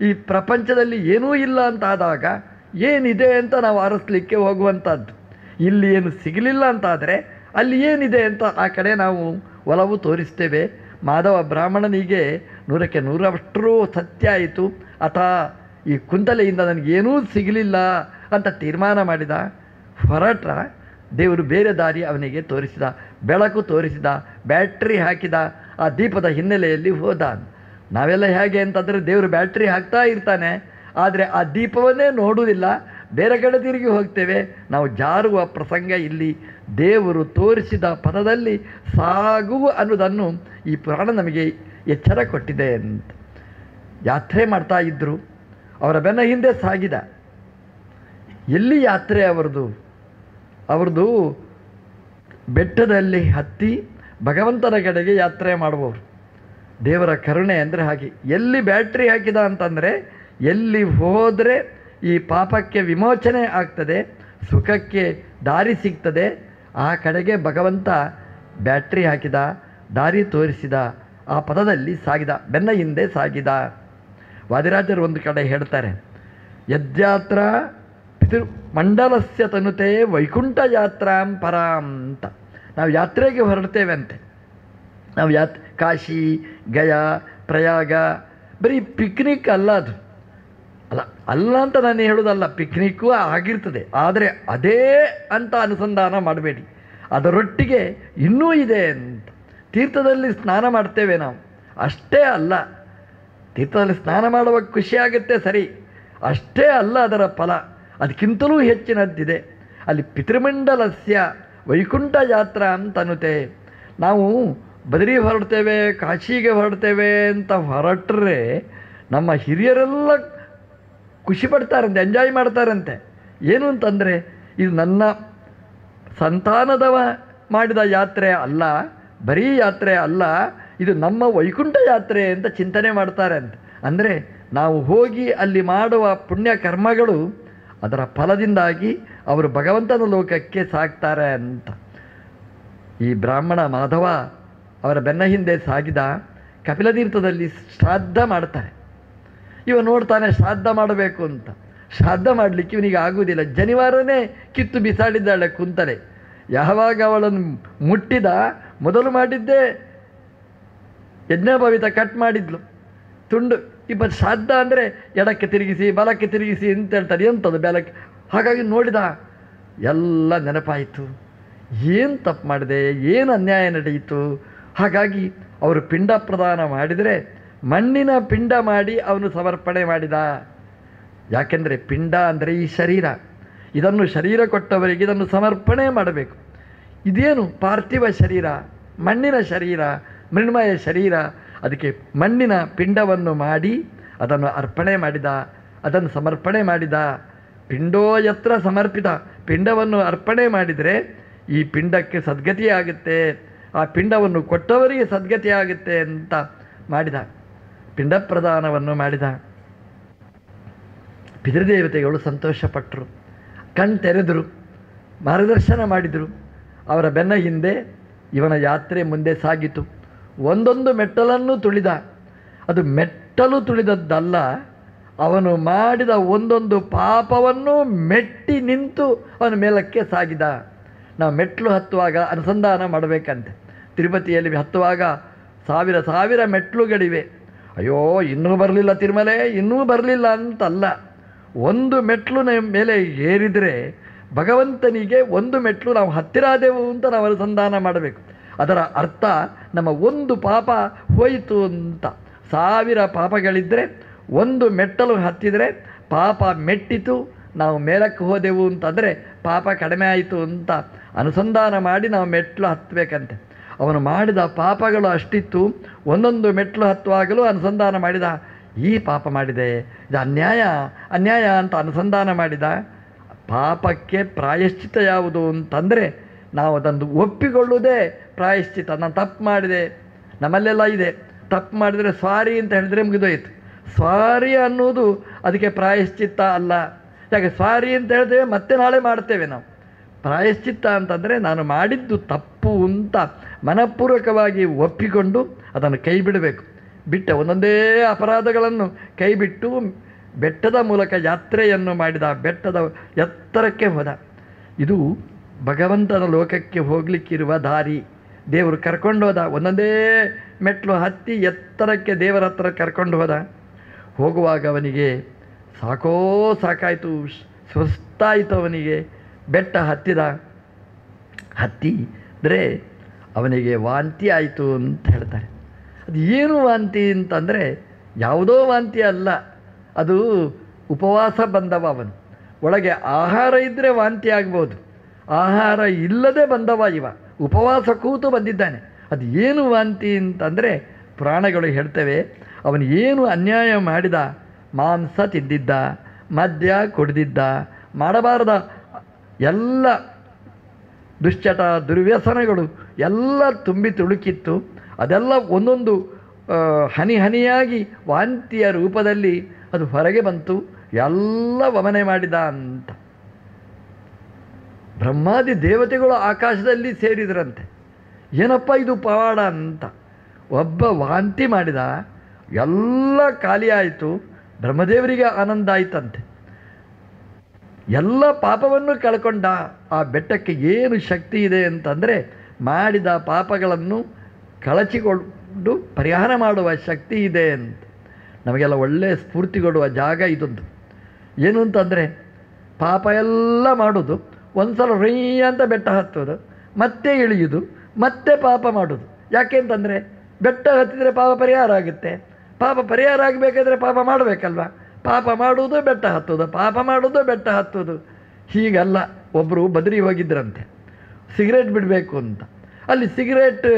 ಈ ಪ್ರಪಂಚದಲ್ಲಿ ಏನೂ ಇಲ್ಲ ಅಂತ ಆದಾಗ ಏನಿದೆ ಅಂತ ನಾವು ಅರಸಲಿಕ್ಕೆ ಹೋಗುವಂಥದ್ದು. ಇಲ್ಲಿ ಏನು ಸಿಗಲಿಲ್ಲ ಅಂತಾದರೆ ಅಲ್ಲಿ ಏನಿದೆ ಅಂತ ಆ ಕಡೆ ನಾವು ಒಲವು ತೋರಿಸ್ತೇವೆ. ಮಾಧವ ಬ್ರಾಹ್ಮಣನಿಗೆ 100ಕ್ಕೆ 100ರಷ್ಟು ಸತ್ಯ ಆಯಿತು. ಈ ಕುಂತಲೆಯಿಂದ ನನಗೇನೂ ಸಿಗಲಿಲ್ಲ ಅಂತ ತೀರ್ಮಾನ ಮಾಡಿದ. ಹೊರಟ ದೇವರು ಬೇರೆ ದಾರಿ ಅವನಿಗೆ ತೋರಿಸಿದ, ಬೆಳಕು ತೋರಿಸಿದ, ಬ್ಯಾಟ್ರಿ ಹಾಕಿದ. ಆ ದೀಪದ ಹಿನ್ನೆಲೆಯಲ್ಲಿ ಹೋದ. ನಾವೆಲ್ಲ ಹೇಗೆ ಅಂತಂದರೆ ದೇವರು ಬ್ಯಾಟ್ರಿ ಹಾಕ್ತಾ ಇರ್ತಾನೆ, ಆದರೆ ಆ ದೀಪವನ್ನೇ ನೋಡುವುದಿಲ್ಲ, ಬೇರೆ ಕಡೆ ತಿರುಗಿ ಹೋಗ್ತೇವೆ. ನಾವು ಜಾರುವ ಪ್ರಸಂಗ ಇಲ್ಲಿ ದೇವರು ತೋರಿಸಿದ ಪದದಲ್ಲಿ ಸಾಗುವ ಅನ್ನೋದನ್ನು ಈ ಪುರಾಣ ನಮಗೆ ಎಚ್ಚರ ಕೊಟ್ಟಿದೆ ಅಂತ. ಯಾತ್ರೆ ಮಾಡ್ತಾ ಇದ್ದರು, ಅವರ ಬೆನ್ನ ಹಿಂದೆ ಸಾಗಿದ. ಎಲ್ಲಿ ಯಾತ್ರೆ ಅವರದು ಬೆಟ್ಟದಲ್ಲಿ ಹತ್ತಿ ಭಗವಂತನ ಕಡೆಗೆ ಯಾತ್ರೆ ಮಾಡುವವರು. ದೇವರ ಕರುಣೆ ಅಂದರೆ ಹಾಗೆ. ಎಲ್ಲಿ ಬ್ಯಾಟ್ರಿ ಹಾಕಿದ ಅಂತಂದರೆ ಎಲ್ಲಿ ಹೋದರೆ ಈ ಪಾಪಕ್ಕೆ ವಿಮೋಚನೆ ಆಗ್ತದೆ, ಸುಖಕ್ಕೆ ದಾರಿ ಸಿಗ್ತದೆ, ಆ ಕಡೆಗೆ ಭಗವಂತ ಬ್ಯಾಟ್ರಿ ಹಾಕಿದ, ದಾರಿ ತೋರಿಸಿದ, ಆ ಪದದಲ್ಲಿ ಸಾಗಿದ, ಬೆನ್ನ ಹಿಂದೆ ಸಾಗಿದ. ವಾದಿರಾಜರು ಒಂದು ಕಡೆ ಹೇಳ್ತಾರೆ, ಯದ್ಯಾತ್ರಾ ಪಿತೃಮಂಡಲಸ್ಯ ತನುತೆ ವೈಕುಂಠ ಯಾತ್ರಾಂ ಪರಾಂ ಅಂತ. ನಾವು ಯಾತ್ರೆಗೆ ಹೊರಡ್ತೇವೆ ಅಂತೆ. ನಾವು ಕಾಶಿ, ಗಯಾ, ಪ್ರಯಾಗ ಬರೀ ಪಿಕ್ನಿಕ್ ಅಲ್ಲ, ಅದು ಅಲ್ಲ ಅಂತ ನಾನು ಹೇಳೋದಲ್ಲ, ಪಿಕ್ನಿಕ್ಕು ಆಗಿರ್ತದೆ. ಆದರೆ ಅದೇ ಅಂತ ಅನುಸಂಧಾನ ಮಾಡಬೇಡಿ, ಅದರೊಟ್ಟಿಗೆ ಇನ್ನೂ ಇದೆ ಅಂತ. ತೀರ್ಥದಲ್ಲಿ ಸ್ನಾನ ಮಾಡ್ತೇವೆ ನಾವು, ಅಷ್ಟೇ ಅಲ್ಲ. ತೀರ್ಥದಲ್ಲಿ ಸ್ನಾನ ಮಾಡುವಾಗ ಖುಷಿಯಾಗುತ್ತೆ ಸರಿ, ಅಷ್ಟೇ ಅಲ್ಲ ಅದರ ಫಲ, ಅದಕ್ಕಿಂತಲೂ ಹೆಚ್ಚಿನದ್ದಿದೆ. ಅಲ್ಲಿ ಪಿತೃಮಂಡಲಸ್ಯ ವೈಕುಂಠ ಯಾತ್ರಾ ಅಂತನ್ನುತ್ತೆ. ನಾವು ಬದರಿ ಹೊರಡ್ತೇವೆ, ಕಾಶಿಗೆ ಹೊರಡ್ತೇವೆ ಅಂತ ಹೊರಟ್ರೆ ನಮ್ಮ ಹಿರಿಯರೆಲ್ಲ ಖುಷಿ ಪಡ್ತಾರಂತೆ, ಎಂಜಾಯ್ ಮಾಡ್ತಾರಂತೆ. ಏನು ಅಂತಂದರೆ ಇದು ನನ್ನ ಸಂತಾನದವ ಮಾಡಿದ ಯಾತ್ರೆ ಅಲ್ಲ, ಬರೀ ಯಾತ್ರೆ ಅಲ್ಲ, ಇದು ನಮ್ಮ ವೈಕುಂಠ ಯಾತ್ರೆ ಅಂತ ಚಿಂತನೆ ಮಾಡ್ತಾರೆ ಅಂತ. ಅಂದರೆ ನಾವು ಹೋಗಿ ಅಲ್ಲಿ ಮಾಡುವ ಪುಣ್ಯ ಕರ್ಮಗಳು ಅದರ ಫಲದಿಂದಾಗಿ ಅವರು ಭಗವಂತನ ಲೋಕಕ್ಕೆ ಸಾಗ್ತಾರೆ ಅಂತ. ಈ ಬ್ರಾಹ್ಮಣ ಮಾಧವ ಅವರ ಬೆನ್ನ ಹಿಂದೆ ಸಾಗಿದ. ಕಪಿಲತೀರ್ಥದಲ್ಲಿ ಶ್ರಾದ್ದ ಮಾಡ್ತಾರೆ. ಇವ ನೋಡ್ತಾನೆ ಶ್ರಾದ್ದ ಮಾಡಬೇಕು ಅಂತ. ಶ್ರಾದ್ದ ಮಾಡಲಿಕ್ಕೆ ಇವನಿಗೆ ಆಗುವುದಿಲ್ಲ. ಜನಿವಾರನೇ ಕಿತ್ತು ಬಿಸಾಡಿದ್ದಾಳೆ ಕುಂತಲೆ. ಯಾವಾಗ ಅವಳನ್ನು ಮುಟ್ಟಿದ, ಮೊದಲು ಮಾಡಿದ್ದೇ ಯಜ್ಞೋಪವೀತ ಕಟ್ ಮಾಡಿದ್ಲು ತುಂಡು. ಇಬ್ಬರು ಶ್ರಾದ್ದ ಅಂದರೆ ಎಡಕ್ಕೆ ತಿರುಗಿಸಿ ಬಲಕ್ಕೆ ತಿರುಗಿಸಿ ಅಂತ ಹೇಳ್ತಾರೆ, ಎಂಥದ್ದು ಬೆಲಕ್ಕೆ. ಹಾಗಾಗಿ ನೋಡಿದ, ಎಲ್ಲ ನೆನಪಾಯಿತು. ಏನು ತಪ್ಪು ಮಾಡಿದೆ, ಏನು ಅನ್ಯಾಯ ನಡೆಯಿತು. ಹಾಗಾಗಿ ಅವರು ಪಿಂಡ ಪ್ರದಾನ ಮಾಡಿದರೆ ಮಣ್ಣಿನ ಪಿಂಡ ಮಾಡಿ ಅವನು ಸಮರ್ಪಣೆ ಮಾಡಿದ. ಯಾಕೆಂದರೆ ಪಿಂಡ ಅಂದರೆ ಈ ಶರೀರ, ಇದನ್ನು ಶರೀರ ಕೊಟ್ಟವರಿಗೆ ಇದನ್ನು ಸಮರ್ಪಣೆ ಮಾಡಬೇಕು. ಇದೇನು ಪಾರ್ಥಿವ ಶರೀರ, ಮಣ್ಣಿನ ಶರೀರ, ಮೃಣ್ಮಯ ಶರೀರ. ಅದಕ್ಕೆ ಮಣ್ಣಿನ ಪಿಂಡವನ್ನು ಮಾಡಿ ಅದನ್ನು ಅರ್ಪಣೆ ಮಾಡಿದ, ಅದನ್ನು ಸಮರ್ಪಣೆ ಮಾಡಿದ. ಪಿಂಡೋ ಯತ್ರ ಸಮರ್ಪಿತ, ಪಿಂಡವನ್ನು ಅರ್ಪಣೆ ಮಾಡಿದರೆ ಈ ಪಿಂಡಕ್ಕೆ ಸದ್ಗತಿಯಾಗುತ್ತೆ, ಆ ಪಿಂಡವನ್ನು ಕೊಟ್ಟವರಿಗೆ ಸದ್ಗತಿಯಾಗುತ್ತೆ ಅಂತ ಮಾಡಿದ. ಪಿಂಡ ಪ್ರದಾನವನ್ನು ಮಾಡಿದ. ಪಿತೃದೇವತೆಗಳು ಸಂತೋಷಪಟ್ಟರು, ಕಣ್ತೆರೆದರು, ಮಾರ್ಗದರ್ಶನ ಮಾಡಿದರು. ಅವರ ಬೆನ್ನ ಹಿಂದೆ ಇವನ ಯಾತ್ರೆ ಮುಂದೆ ಸಾಗಿತು. ಒಂದೊಂದು ಮೆಟ್ಟಲನ್ನು ತುಳಿದ. ಅದು ಮೆಟ್ಟಲು ತುಳಿದದ್ದಲ್ಲ, ಅವನು ಮಾಡಿದ ಒಂದೊಂದು ಪಾಪವನ್ನು ಮೆಟ್ಟಿ ನಿಂತು ಅವನ ಮೇಲಕ್ಕೆ ಸಾಗಿದ. ನಾವು ಮೆಟ್ಟಲು ಹತ್ತುವಾಗ ಅನುಸಂಧಾನ ಮಾಡಬೇಕಂತೆ. ತಿರುಪತಿಯಲ್ಲಿ ಹತ್ತುವಾಗ ಸಾವಿರ ಸಾವಿರ ಮೆಟ್ಟಲುಗಳಿವೆ. ಅಯ್ಯೋ ಇನ್ನೂ ಬರಲಿಲ್ಲ ತಿರುಮಲೆ, ಇನ್ನೂ ಬರಲಿಲ್ಲ ಅಂತಲ್ಲ. ಒಂದು ಮೆಟ್ಟಲು ಮೇಲೆ ಏರಿದರೆ ಭಗವಂತನಿಗೆ ಒಂದು ಮೆಟ್ಟಲು ನಾವು ಹತ್ತಿರಾದೆವು ಅಂತ ನಾವು ಅನುಸಂಧಾನ ಮಾಡಬೇಕು. ಅದರ ಅರ್ಥ ನಮ್ಮ ಒಂದು ಪಾಪ ಹೋಯಿತು ಅಂತ. ಸಾವಿರ ಪಾಪಗಳಿದ್ದರೆ ಒಂದು ಮೆಟ್ಟಲು ಹತ್ತಿದರೆ ಪಾಪ ಮೆಟ್ಟಿತು, ನಾವು ಮೇಲಕ್ಕೆ ಹೋದೆವು ಅಂತಂದರೆ ಪಾಪ ಕಡಿಮೆ ಆಯಿತು ಅಂತ ಅನುಸಂಧಾನ ಮಾಡಿ ನಾವು ಮೆಟ್ಟಲು ಹತ್ತಬೇಕಂತೆ. ಅವನು ಮಾಡಿದ ಪಾಪಗಳು ಅಷ್ಟಿತ್ತು. ಒಂದೊಂದು ಮೆಟ್ಟಲು ಹತ್ತುವಾಗಲೂ ಅನುಸಂಧಾನ ಮಾಡಿದ, ಈ ಪಾಪ ಮಾಡಿದೆ, ಇದು ಅನ್ಯಾಯ ಅನ್ಯಾಯ ಅಂತ ಅನುಸಂಧಾನ ಮಾಡಿದ. ಪಾಪಕ್ಕೆ ಪ್ರಾಯಶ್ಚಿತ ಯಾವುದು ಅಂತಂದರೆ ನಾವು ಅದನ್ನು ಒಪ್ಪಿಕೊಳ್ಳುವುದೇ ಪ್ರಾಯಶ್ಚಿತ. ನಾನು ತಪ್ಪು ಮಾಡಿದೆ, ನಮ್ಮಲ್ಲೆಲ್ಲ ಇದೆ, ತಪ್ಪು ಮಾಡಿದರೆ ಸ್ವಾರಿ ಅಂತ ಹೇಳಿದ್ರೆ ಮುಗಿದೋಯ್ತು. ಸ್ವಾರಿ ಅನ್ನೋದು ಅದಕ್ಕೆ ಪ್ರಾಯಶ್ಚಿತ್ತ ಅಲ್ಲ. ಯಾಕೆ ಸ್ವಾರಿ ಅಂತ ಹೇಳ್ತೇವೆ, ಮತ್ತೆ ನಾಳೆ ಮಾಡ್ತೇವೆ ನಾವು. ಪ್ರಾಯಶ್ಚಿತ್ತ ಅಂತಂದರೆ ನಾನು ಮಾಡಿದ್ದು ತಪ್ಪು ಅಂತ ಮನಪೂರ್ವಕವಾಗಿ ಒಪ್ಪಿಕೊಂಡು ಅದನ್ನು ಕೈ ಬಿಡಬೇಕು. ಬಿಟ್ಟ ಒಂದೊಂದೇ ಅಪರಾಧಗಳನ್ನು ಕೈ ಬಿಟ್ಟು ಬೆಟ್ಟದ ಮೂಲಕ ಯಾತ್ರೆಯನ್ನು ಮಾಡಿದ. ಬೆಟ್ಟದ ಎತ್ತರಕ್ಕೆ ಹೋದ. ಇದು ಭಗವಂತನ ಲೋಕಕ್ಕೆ ಹೋಗಲಿಕ್ಕಿರುವ ದಾರಿ. ದೇವರು ಕರ್ಕೊಂಡು ಹೋದ. ಒಂದೊಂದೇ ಮೆಟ್ಟಲು ಹತ್ತಿ ಎತ್ತರಕ್ಕೆ ದೇವರ ಹತ್ರ ಕರ್ಕೊಂಡು ಹೋದ. ಹೋಗುವಾಗ ಅವನಿಗೆ ಸಾಕಾಯಿತು, ಸುಸ್ತಾಯಿತು ಅವನಿಗೆ. ಬೆಟ್ಟ ಹತ್ತಿದ್ರೆ ಅವನಿಗೆ ವಾಂತಿ ಆಯಿತು ಅಂತ ಹೇಳ್ತಾರೆ. ಅದು ಏನು ವಾಂತಿ ಅಂತಂದರೆ ಯಾವುದೋ ವಾಂತಿ ಅಲ್ಲ, ಅದು ಉಪವಾಸ ಬಂದವ. ಅವನು ಒಳಗೆ ಆಹಾರ ಇದ್ದರೆ ವಾಂತಿ ಆಗ್ಬೋದು, ಆಹಾರ ಇಲ್ಲದೆ ಬಂದವ ಇವ. ಉಪವಾಸ ಕೂತು ಬಂದಿದ್ದಾನೆ. ಅದು ಏನು ವಾಂತಿ ಅಂತಂದರೆ ಪುರಾಣಗಳು ಹೇಳ್ತವೆ, ಅವನು ಏನು ಅನ್ಯಾಯ ಮಾಡಿದ, ಮಾಂಸ ತಿಂದಿದ್ದ, ಮದ್ಯ ಕುಡಿದಿದ್ದ, ಮಾಡಬಾರದ ಎಲ್ಲ ದುಶ್ಚಟ ದುರ್ವ್ಯಸನಗಳು ಎಲ್ಲ ತುಂಬಿ ತುಳುಕಿತ್ತು. ಅದೆಲ್ಲ ಒಂದೊಂದು ಹನಿ ಹನಿಯಾಗಿ ವಾಂತಿಯ ರೂಪದಲ್ಲಿ ಅದು ಹೊರಗೆ ಬಂತು. ಎಲ್ಲ ವಮನೆ ಮಾಡಿದ ಅಂತ. ಬ್ರಹ್ಮಾದಿ ದೇವತೆಗಳು ಆಕಾಶದಲ್ಲಿ ಸೇರಿದ್ರಂತೆ. ಏನಪ್ಪ ಇದು ಪವಾಡ ಅಂತ. ಒಬ್ಬ ವಾಂತಿ ಮಾಡಿದ, ಎಲ್ಲ ಖಾಲಿ ಆಯಿತು. ಬ್ರಹ್ಮದೇವರಿಗೆ ಆನಂದ ಆಯ್ತಂತೆ. ಎಲ್ಲ ಪಾಪವನ್ನು ಕಳ್ಕೊಂಡ. ಆ ಬೆಟ್ಟಕ್ಕೆ ಏನು ಶಕ್ತಿ ಇದೆ ಅಂತಂದರೆ ಮಾಡಿದ ಪಾಪಗಳನ್ನು ಕಳಚಿಕೊಂಡು ಪರಿಹಾರ ಮಾಡುವ ಶಕ್ತಿ ಇದೆ ಅಂತ. ನಮಗೆಲ್ಲ ಒಳ್ಳೆಯ ಸ್ಫೂರ್ತಿ ಕೊಡುವ ಜಾಗ ಇದೊಂದು. ಏನು ಅಂತಂದರೆ ಪಾಪ ಎಲ್ಲ ಮಾಡೋದು, ಒಂದು ಸಲ ರೈ ಅಂತ ಬೆಟ್ಟ ಹತ್ತೋದು, ಮತ್ತೆ ಇಳಿಯೋದು, ಮತ್ತೆ ಪಾಪ ಮಾಡೋದು. ಯಾಕೆ ಅಂತಂದರೆ ಬೆಟ್ಟ ಹತ್ತಿದರೆ ಪಾಪ ಪರಿಹಾರ ಆಗುತ್ತೆ. ಪಾಪ ಪರಿಹಾರ ಆಗಬೇಕಾದ್ರೆ ಪಾಪ ಮಾಡಬೇಕಲ್ವ. ಪಾಪ ಮಾಡುವುದು ಬೆಟ್ಟ ಹತ್ತೋದು, ಪಾಪ ಮಾಡೋದು ಬೆಟ್ಟ ಹತ್ತೋದು. ಹೀಗಲ್ಲ. ಒಬ್ಬರು ಬದರಿ ಹೋಗಿದ್ರಂತೆ ಸಿಗರೇಟ್ ಬಿಡಬೇಕು ಅಂತ. ಅಲ್ಲಿ ಸಿಗರೇಟ್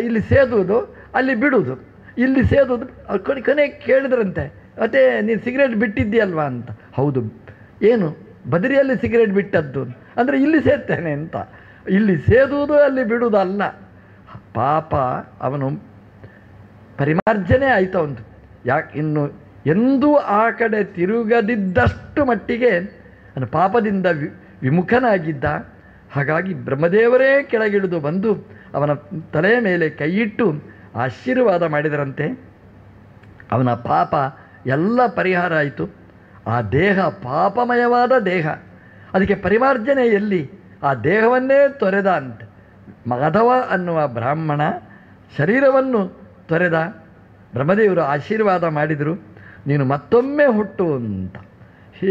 ಇಲ್ಲಿ ಸೇದುವುದು, ಅಲ್ಲಿ ಬಿಡುವುದು, ಇಲ್ಲಿ ಸೇದುವುದು. ಕೊನೆಗೆ ಕೇಳಿದ್ರಂತೆ, ಮತ್ತೆ ನೀನು ಸಿಗರೇಟ್ ಬಿಟ್ಟಿದ್ದೀಯಲ್ವಾ ಅಂತ. ಹೌದು. ಏನು ಬದರಿಯಲ್ಲಿ ಸಿಗರೇಟ್ ಬಿಟ್ಟದ್ದು ಅಂದರೆ ಇಲ್ಲಿ ಸೇರ್ತೇನೆ ಅಂತ. ಇಲ್ಲಿ ಸೇದುವುದು ಅಲ್ಲಿ ಬಿಡುವುದು ಅಲ್ಲ. ಪಾಪ ಅವನು ಪರಿಮಾರ್ಜನೆ ಆಯಿತು ಅವನು. ಯಾಕೆ ಇನ್ನು ಎಂದೂ ಆ ಕಡೆ ತಿರುಗದಿದ್ದಷ್ಟು ಮಟ್ಟಿಗೆ ಅವನು ಪಾಪದಿಂದ ವಿಮುಖನಾಗಿದ್ದ. ಹಾಗಾಗಿ ಬ್ರಹ್ಮದೇವರೇ ಕೆಳಗಿಳಿದು ಬಂದು ಅವನ ತಲೆಯ ಮೇಲೆ ಕೈಯಿಟ್ಟು ಆಶೀರ್ವಾದ ಮಾಡಿದರಂತೆ. ಅವನ ಪಾಪ ಎಲ್ಲ ಪರಿಹಾರ ಆಯಿತು. ಆ ದೇಹ ಪಾಪಮಯವಾದ ದೇಹ, ಅದಕ್ಕೆ ಪರಿಮಾರ್ಜನೆ ಎಲ್ಲಿ? ಆ ದೇಹವನ್ನೇ ತೊರೆದ ಅಂತ. ಮಾಧವ ಅನ್ನುವ ಬ್ರಾಹ್ಮಣ ಶರೀರವನ್ನು ತೊರೆದ. ಬ್ರಹ್ಮದೇವರು ಆಶೀರ್ವಾದ ಮಾಡಿದರು, ನೀನು ಮತ್ತೊಮ್ಮೆ ಹುಟ್ಟು ಅಂತ.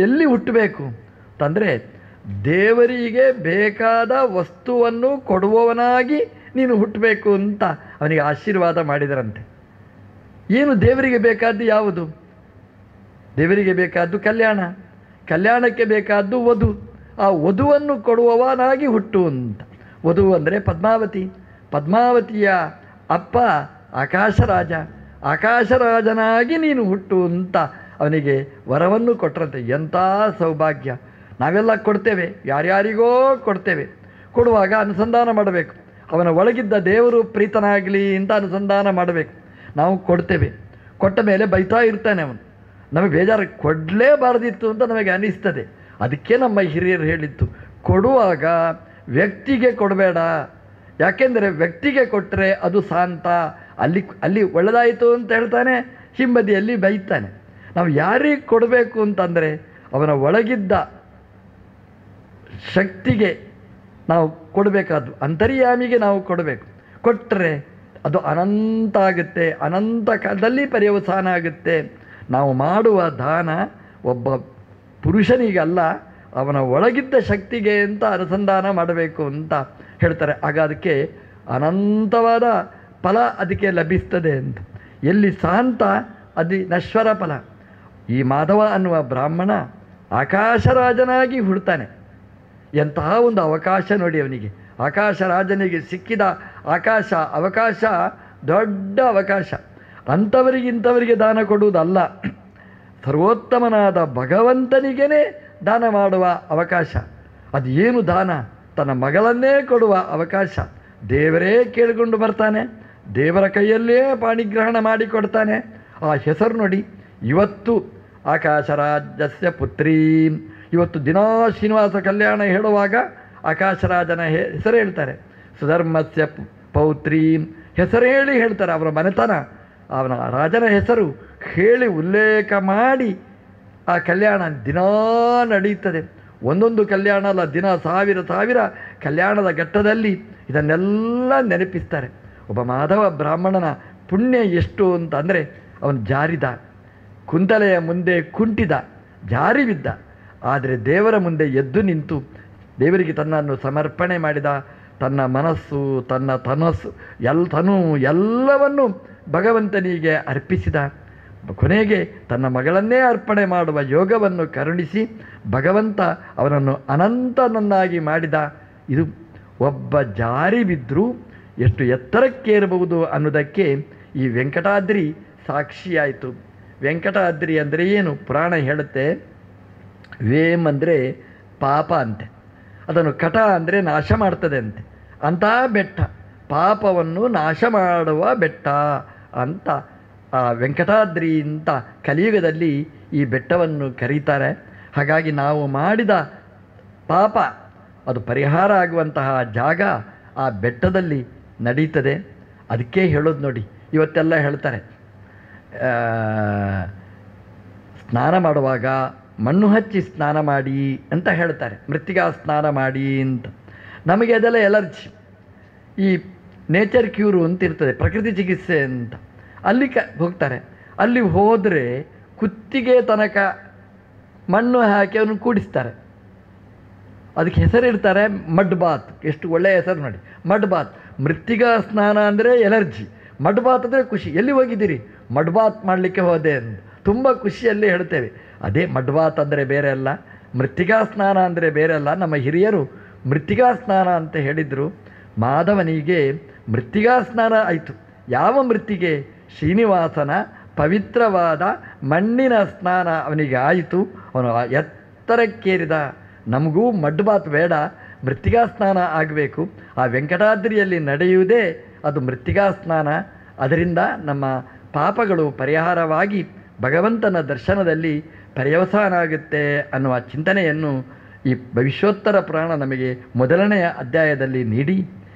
ಎಲ್ಲಿ ಹುಟ್ಟಬೇಕು ಅಂತಂದರೆ ದೇವರಿಗೆ ಬೇಕಾದ ವಸ್ತುವನ್ನು ಕೊಡುವವನಾಗಿ ನೀನು ಹುಟ್ಟಬೇಕು ಅಂತ ಅವನಿಗೆ ಆಶೀರ್ವಾದ ಮಾಡಿದರಂತೆ. ಏನು ದೇವರಿಗೆ ಬೇಕಾದ್ದು ಯಾವುದು? ದೇವರಿಗೆ ಬೇಕಾದ್ದು ಕಲ್ಯಾಣ, ಕಲ್ಯಾಣಕ್ಕೆ ಬೇಕಾದ್ದು ವಧು. ಆ ವಧುವನ್ನು ಕೊಡುವವನಾಗಿ ಹುಟ್ಟು ಅಂತ. ವಧು ಅಂದರೆ ಪದ್ಮಾವತಿ. ಪದ್ಮಾವತಿಯ ಅಪ್ಪ ಆಕಾಶರಾಜ. ಆಕಾಶರಾಜನಾಗಿ ನೀನು ಹುಟ್ಟು ಅಂತ ಅವನಿಗೆ ವರವನ್ನು ಕೊಟ್ಟರಂತೆ. ಎಂಥ ಸೌಭಾಗ್ಯ! ನಾವೆಲ್ಲ ಕೊಡ್ತೇವೆ, ಯಾರ್ಯಾರಿಗೋ ಕೊಡ್ತೇವೆ. ಕೊಡುವಾಗ ಅನುಸಂಧಾನ ಮಾಡಬೇಕು. ಅವನ ಒಳಗಿದ್ದ ದೇವರು ಪ್ರೀತನಾಗಲಿ ಅಂತ ಅನುಸಂಧಾನ ಮಾಡಬೇಕು. ನಾವು ಕೊಡ್ತೇವೆ, ಕೊಟ್ಟ ಮೇಲೆ ಬೈತಾ ಇರ್ತಾನೆ ಅವನು. ನಮಗೆ ಬೇಜಾರು, ಕೊಡಲೇಬಾರ್ದಿತ್ತು ಅಂತ ನಮಗೆ ಅನಿಸ್ತದೆ. ಅದಕ್ಕೆ ನಮ್ಮ ಹಿರಿಯರು ಹೇಳಿತ್ತು, ಕೊಡುವಾಗ ವ್ಯಕ್ತಿಗೆ ಕೊಡಬೇಡ. ಯಾಕೆಂದರೆ ವ್ಯಕ್ತಿಗೆ ಕೊಟ್ಟರೆ ಅದು ಶಾಂತ, ಅಲ್ಲಿ ಒಳ್ಳೆದಾಯಿತು ಅಂತ ಹೇಳ್ತಾನೆ, ಹಿಂಬದಿಯಲ್ಲಿ ಬೈತಾನೆ. ನಾವು ಯಾರಿಗೆ ಕೊಡಬೇಕು ಅಂತಂದರೆ ಅವನ ಒಳಗಿದ್ದ ಶಕ್ತಿಗೆ ನಾವು ಕೊಡಬೇಕಾದ್ದು, ಅಂತರ್ಯಾಮಿಗೆ ನಾವು ಕೊಡಬೇಕು. ಕೊಟ್ಟರೆ ಅದು ಅನಂತ ಆಗುತ್ತೆ, ಅನಂತ ಕಾಲದಲ್ಲಿ ಪರ್ಯವಸಾನ ಆಗುತ್ತೆ. ನಾವು ಮಾಡುವ ದಾನ ಒಬ್ಬ ಪುರುಷನಿಗಲ್ಲ, ಅವನ ಒಳಗಿದ್ದ ಶಕ್ತಿಗೆ ಅಂತ ಅನುಸಂಧಾನ ಮಾಡಬೇಕು ಅಂತ ಹೇಳ್ತಾರೆ. ಆಗ ಅದಕ್ಕೆ ಅನಂತವಾದ ಫಲ ಅದಕ್ಕೆ ಲಭಿಸ್ತದೆ ಅಂತ. ಎಲ್ಲಿ ಶಾಂತ ಅದು ನಶ್ವರ ಫಲ. ಈ ಮಾಧವ ಅನ್ನುವ ಬ್ರಾಹ್ಮಣ ಆಕಾಶರಾಜನಾಗಿ ಹುಡ್ತಾನೆ. ಎಂತಹ ಒಂದು ಅವಕಾಶ ನೋಡಿ ಅವನಿಗೆ. ಆಕಾಶರಾಜನಿಗೆ ಸಿಕ್ಕಿದ ಅವಕಾಶ ದೊಡ್ಡ ಅವಕಾಶ. ಅಂಥವರಿಗಿಂಥವರಿಗೆ ದಾನ ಕೊಡುವುದಲ್ಲ, ಸರ್ವೋತ್ತಮನಾದ ಭಗವಂತನಿಗೇ ದಾನ ಮಾಡುವ ಅವಕಾಶ. ಅದು ಏನು ದಾನ? ತನ್ನ ಮಗಳನ್ನೇ ಕೊಡುವ ಅವಕಾಶ. ದೇವರೇ ಕೇಳಿಕೊಂಡು ಬರ್ತಾನೆ, ದೇವರ ಕೈಯಲ್ಲೇ ಪಾಣಿಗ್ರಹಣ ಮಾಡಿಕೊಡ್ತಾನೆ. ಆ ಹೆಸರು ನೋಡಿ, ಇವತ್ತು ಆಕಾಶರಾಜಸ್ಯ ಪುತ್ರೀ. ಇವತ್ತು ದಿನಾ ಶ್ರೀನಿವಾಸ ಕಲ್ಯಾಣ ಹೇಳುವಾಗ ಆಕಾಶರಾಜನ ಹೆಸರು ಹೇಳ್ತಾರೆ. ಸುಧರ್ಮಸ್ಯ ಪೌತ್ರೀ ಹೆಸರು ಹೇಳಿ ಹೇಳ್ತಾರೆ. ಅವರ ಮನೆತನ, ಅವನ ರಾಜನ ಹೆಸರು ಹೇಳಿ ಉಲ್ಲೇಖ ಮಾಡಿ ಆ ಕಲ್ಯಾಣ ದಿನಾ ನಡೆಯುತ್ತದೆ. ಒಂದೊಂದು ಕಲ್ಯಾಣ ಅಲ್ಲ, ದಿನ ಸಾವಿರ ಕಲ್ಯಾಣದ ಘಟ್ಟದಲ್ಲಿ ಇದನ್ನೆಲ್ಲ ನೆನಪಿಸ್ತಾರೆ. ಒಬ್ಬ ಮಾಧವ ಬ್ರಾಹ್ಮಣನ ಪುಣ್ಯ ಎಷ್ಟು ಅಂತಂದರೆ, ಅವನು ಜಾರಿದ, ಕುಂತಲೆಯ ಮುಂದೆ ಕುಂಟಿದ, ಜಾರಿ ಬಿದ್ದ. ಆದರೆ ದೇವರ ಮುಂದೆ ಎದ್ದು ನಿಂತು ದೇವರಿಗೆ ತನ್ನನ್ನು ಸಮರ್ಪಣೆ ಮಾಡಿದ. ತನ್ನ ಮನಸ್ಸು, ತನ್ನ ತನಸ್ಸು, ಎಲ್ಲವನ್ನು ಭಗವಂತನಿಗೆ ಅರ್ಪಿಸಿದ. ಕೊನೆಗೆ ತನ್ನ ಮಗಳನ್ನೇ ಅರ್ಪಣೆ ಮಾಡುವ ಯೋಗವನ್ನು ಕರುಣಿಸಿ ಭಗವಂತ ಅವನನ್ನು ಅನಂತನನ್ನಾಗಿ ಮಾಡಿದ. ಇದು ಒಬ್ಬ ಜಾರಿ ಬಿದ್ದರೂ ಎಷ್ಟು ಎತ್ತರಕ್ಕೇರಬಹುದು ಅನ್ನೋದಕ್ಕೆ ಈ ವೆಂಕಟಾದ್ರಿ ಸಾಕ್ಷಿಯಾಯಿತು. ವೆಂಕಟಾದ್ರಿ ಅಂದರೆ ಏನು? ಪುರಾಣ ಹೇಳುತ್ತೆ, ವೇಮ್ ಅಂದರೆ ಪಾಪ ಅಂತೆ, ಅದನ್ನು ಕಟ ಅಂದರೆ ನಾಶ ಮಾಡ್ತದೆ ಅಂತೆ. ಅಂಥ ಬೆಟ್ಟ, ಪಾಪವನ್ನು ನಾಶ ಮಾಡುವ ಬೆಟ್ಟ ಅಂತ ಆ ವೆಂಕಟಾದ್ರಿ ಅಂತ ಕಲಿಯುಗದಲ್ಲಿ ಈ ಬೆಟ್ಟವನ್ನು ಕರೀತಾರೆ. ಹಾಗಾಗಿ ನಾವು ಮಾಡಿದ ಪಾಪ ಅದು ಪರಿಹಾರ ಆಗುವಂತಹ ಜಾಗ ಆ ಬೆಟ್ಟದಲ್ಲಿ ನಡೀತದೆ. ಅದಕ್ಕೆ ಹೇಳೋದು ನೋಡಿ, ಇವತ್ತೆಲ್ಲ ಹೇಳ್ತಾರೆ ಸ್ನಾನ ಮಾಡುವಾಗ ಮಣ್ಣು ಹಚ್ಚಿ ಸ್ನಾನ ಮಾಡಿ ಅಂತ ಹೇಳ್ತಾರೆ, ಮೃತ್ತಿಕಾ ಸ್ನಾನ ಮಾಡಿ ಅಂತ. ನಮಗೆ ಅದೆಲ್ಲ ಎಲರ್ಜಿ. ಈ ನೇಚರ್ ಕ್ಯೂರು ಅಂತ ಇರ್ತದೆ, ಪ್ರಕೃತಿ ಚಿಕಿತ್ಸೆ ಅಂತ, ಅಲ್ಲಿ ಹೋಗ್ತಾರೆ. ಅಲ್ಲಿ ಹೋದರೆ ಕುತ್ತಿಗೆ ತನಕ ಮಣ್ಣು ಹಾಕಿ ಅವನು ಕೂಡಿಸ್ತಾರೆ. ಅದಕ್ಕೆ ಹೆಸರಿಡ್ತಾರೆ ಮಡ್ ಬಾತ್. ಎಷ್ಟು ಒಳ್ಳೆಯ ಹೆಸರು ನೋಡಿ, ಮಡ್ ಬಾತ್. ಮೃತ್ತಿಕಾ ಸ್ನಾನ ಅಂದರೆ ಎಲರ್ಜಿ, ಮಡ್ ಬಾತ್ ಅಂದರೆ ಖುಷಿ. ಎಲ್ಲಿ ಹೋಗಿದ್ದೀರಿ? ಮಡ್ ಬಾತ್ ಮಾಡಲಿಕ್ಕೆ ಹೋದೆ ಅಂತ ತುಂಬ ಖುಷಿಯಲ್ಲಿ ಹೇಳ್ತೇವೆ. ಅದೇ ಮಡ್ ಬಾತ್ ಅಂದರೆ ಬೇರೆ ಅಲ್ಲ, ಮೃತ್ತಿಕಾ ಸ್ನಾನ ಅಂದರೆ ಬೇರೆ ಅಲ್ಲ. ನಮ್ಮ ಹಿರಿಯರು ಮೃತ್ತಿಕಾ ಸ್ನಾನ ಅಂತ ಹೇಳಿದರು. ಮಾಧವನಿಗೆ ಮೃತ್ತಿಕಾ ಸ್ನಾನ ಆಯಿತು. ಯಾವ ಮೃತ್ತಿಗೆ? ಶ್ರೀನಿವಾಸನ ಪವಿತ್ರವಾದ ಮಣ್ಣಿನ ಸ್ನಾನ ಅವನಿಗೆ ಆಯಿತು. ಅವನು ಎತ್ತರಕ್ಕೇರಿದ. ನಮಗೂ ಮಡ್ ಬಾತ್ ಬೇಡ, ಮೃತ್ತಿಕಾ ಸ್ನಾನ ಆಗಬೇಕು. ಆ ವೆಂಕಟಾದ್ರಿಯಲ್ಲಿ ನಡೆಯುವುದೇ ಅದು ಮೃತ್ತಿಕಾ ಸ್ನಾನ. ಅದರಿಂದ ನಮ್ಮ ಪಾಪಗಳು ಪರಿಹಾರವಾಗಿ ಭಗವಂತನ ದರ್ಶನದಲ್ಲಿ ಪರ್ಯವಸಾನ ಆಗುತ್ತೆ ಅನ್ನುವ ಚಿಂತನೆಯನ್ನು ಈ ಭವಿಷ್ಯೋತ್ತರ ಪುರಾಣ ನಮಗೆ ಮೊದಲನೆಯ ಅಧ್ಯಾಯದಲ್ಲಿ ನೀಡಿ,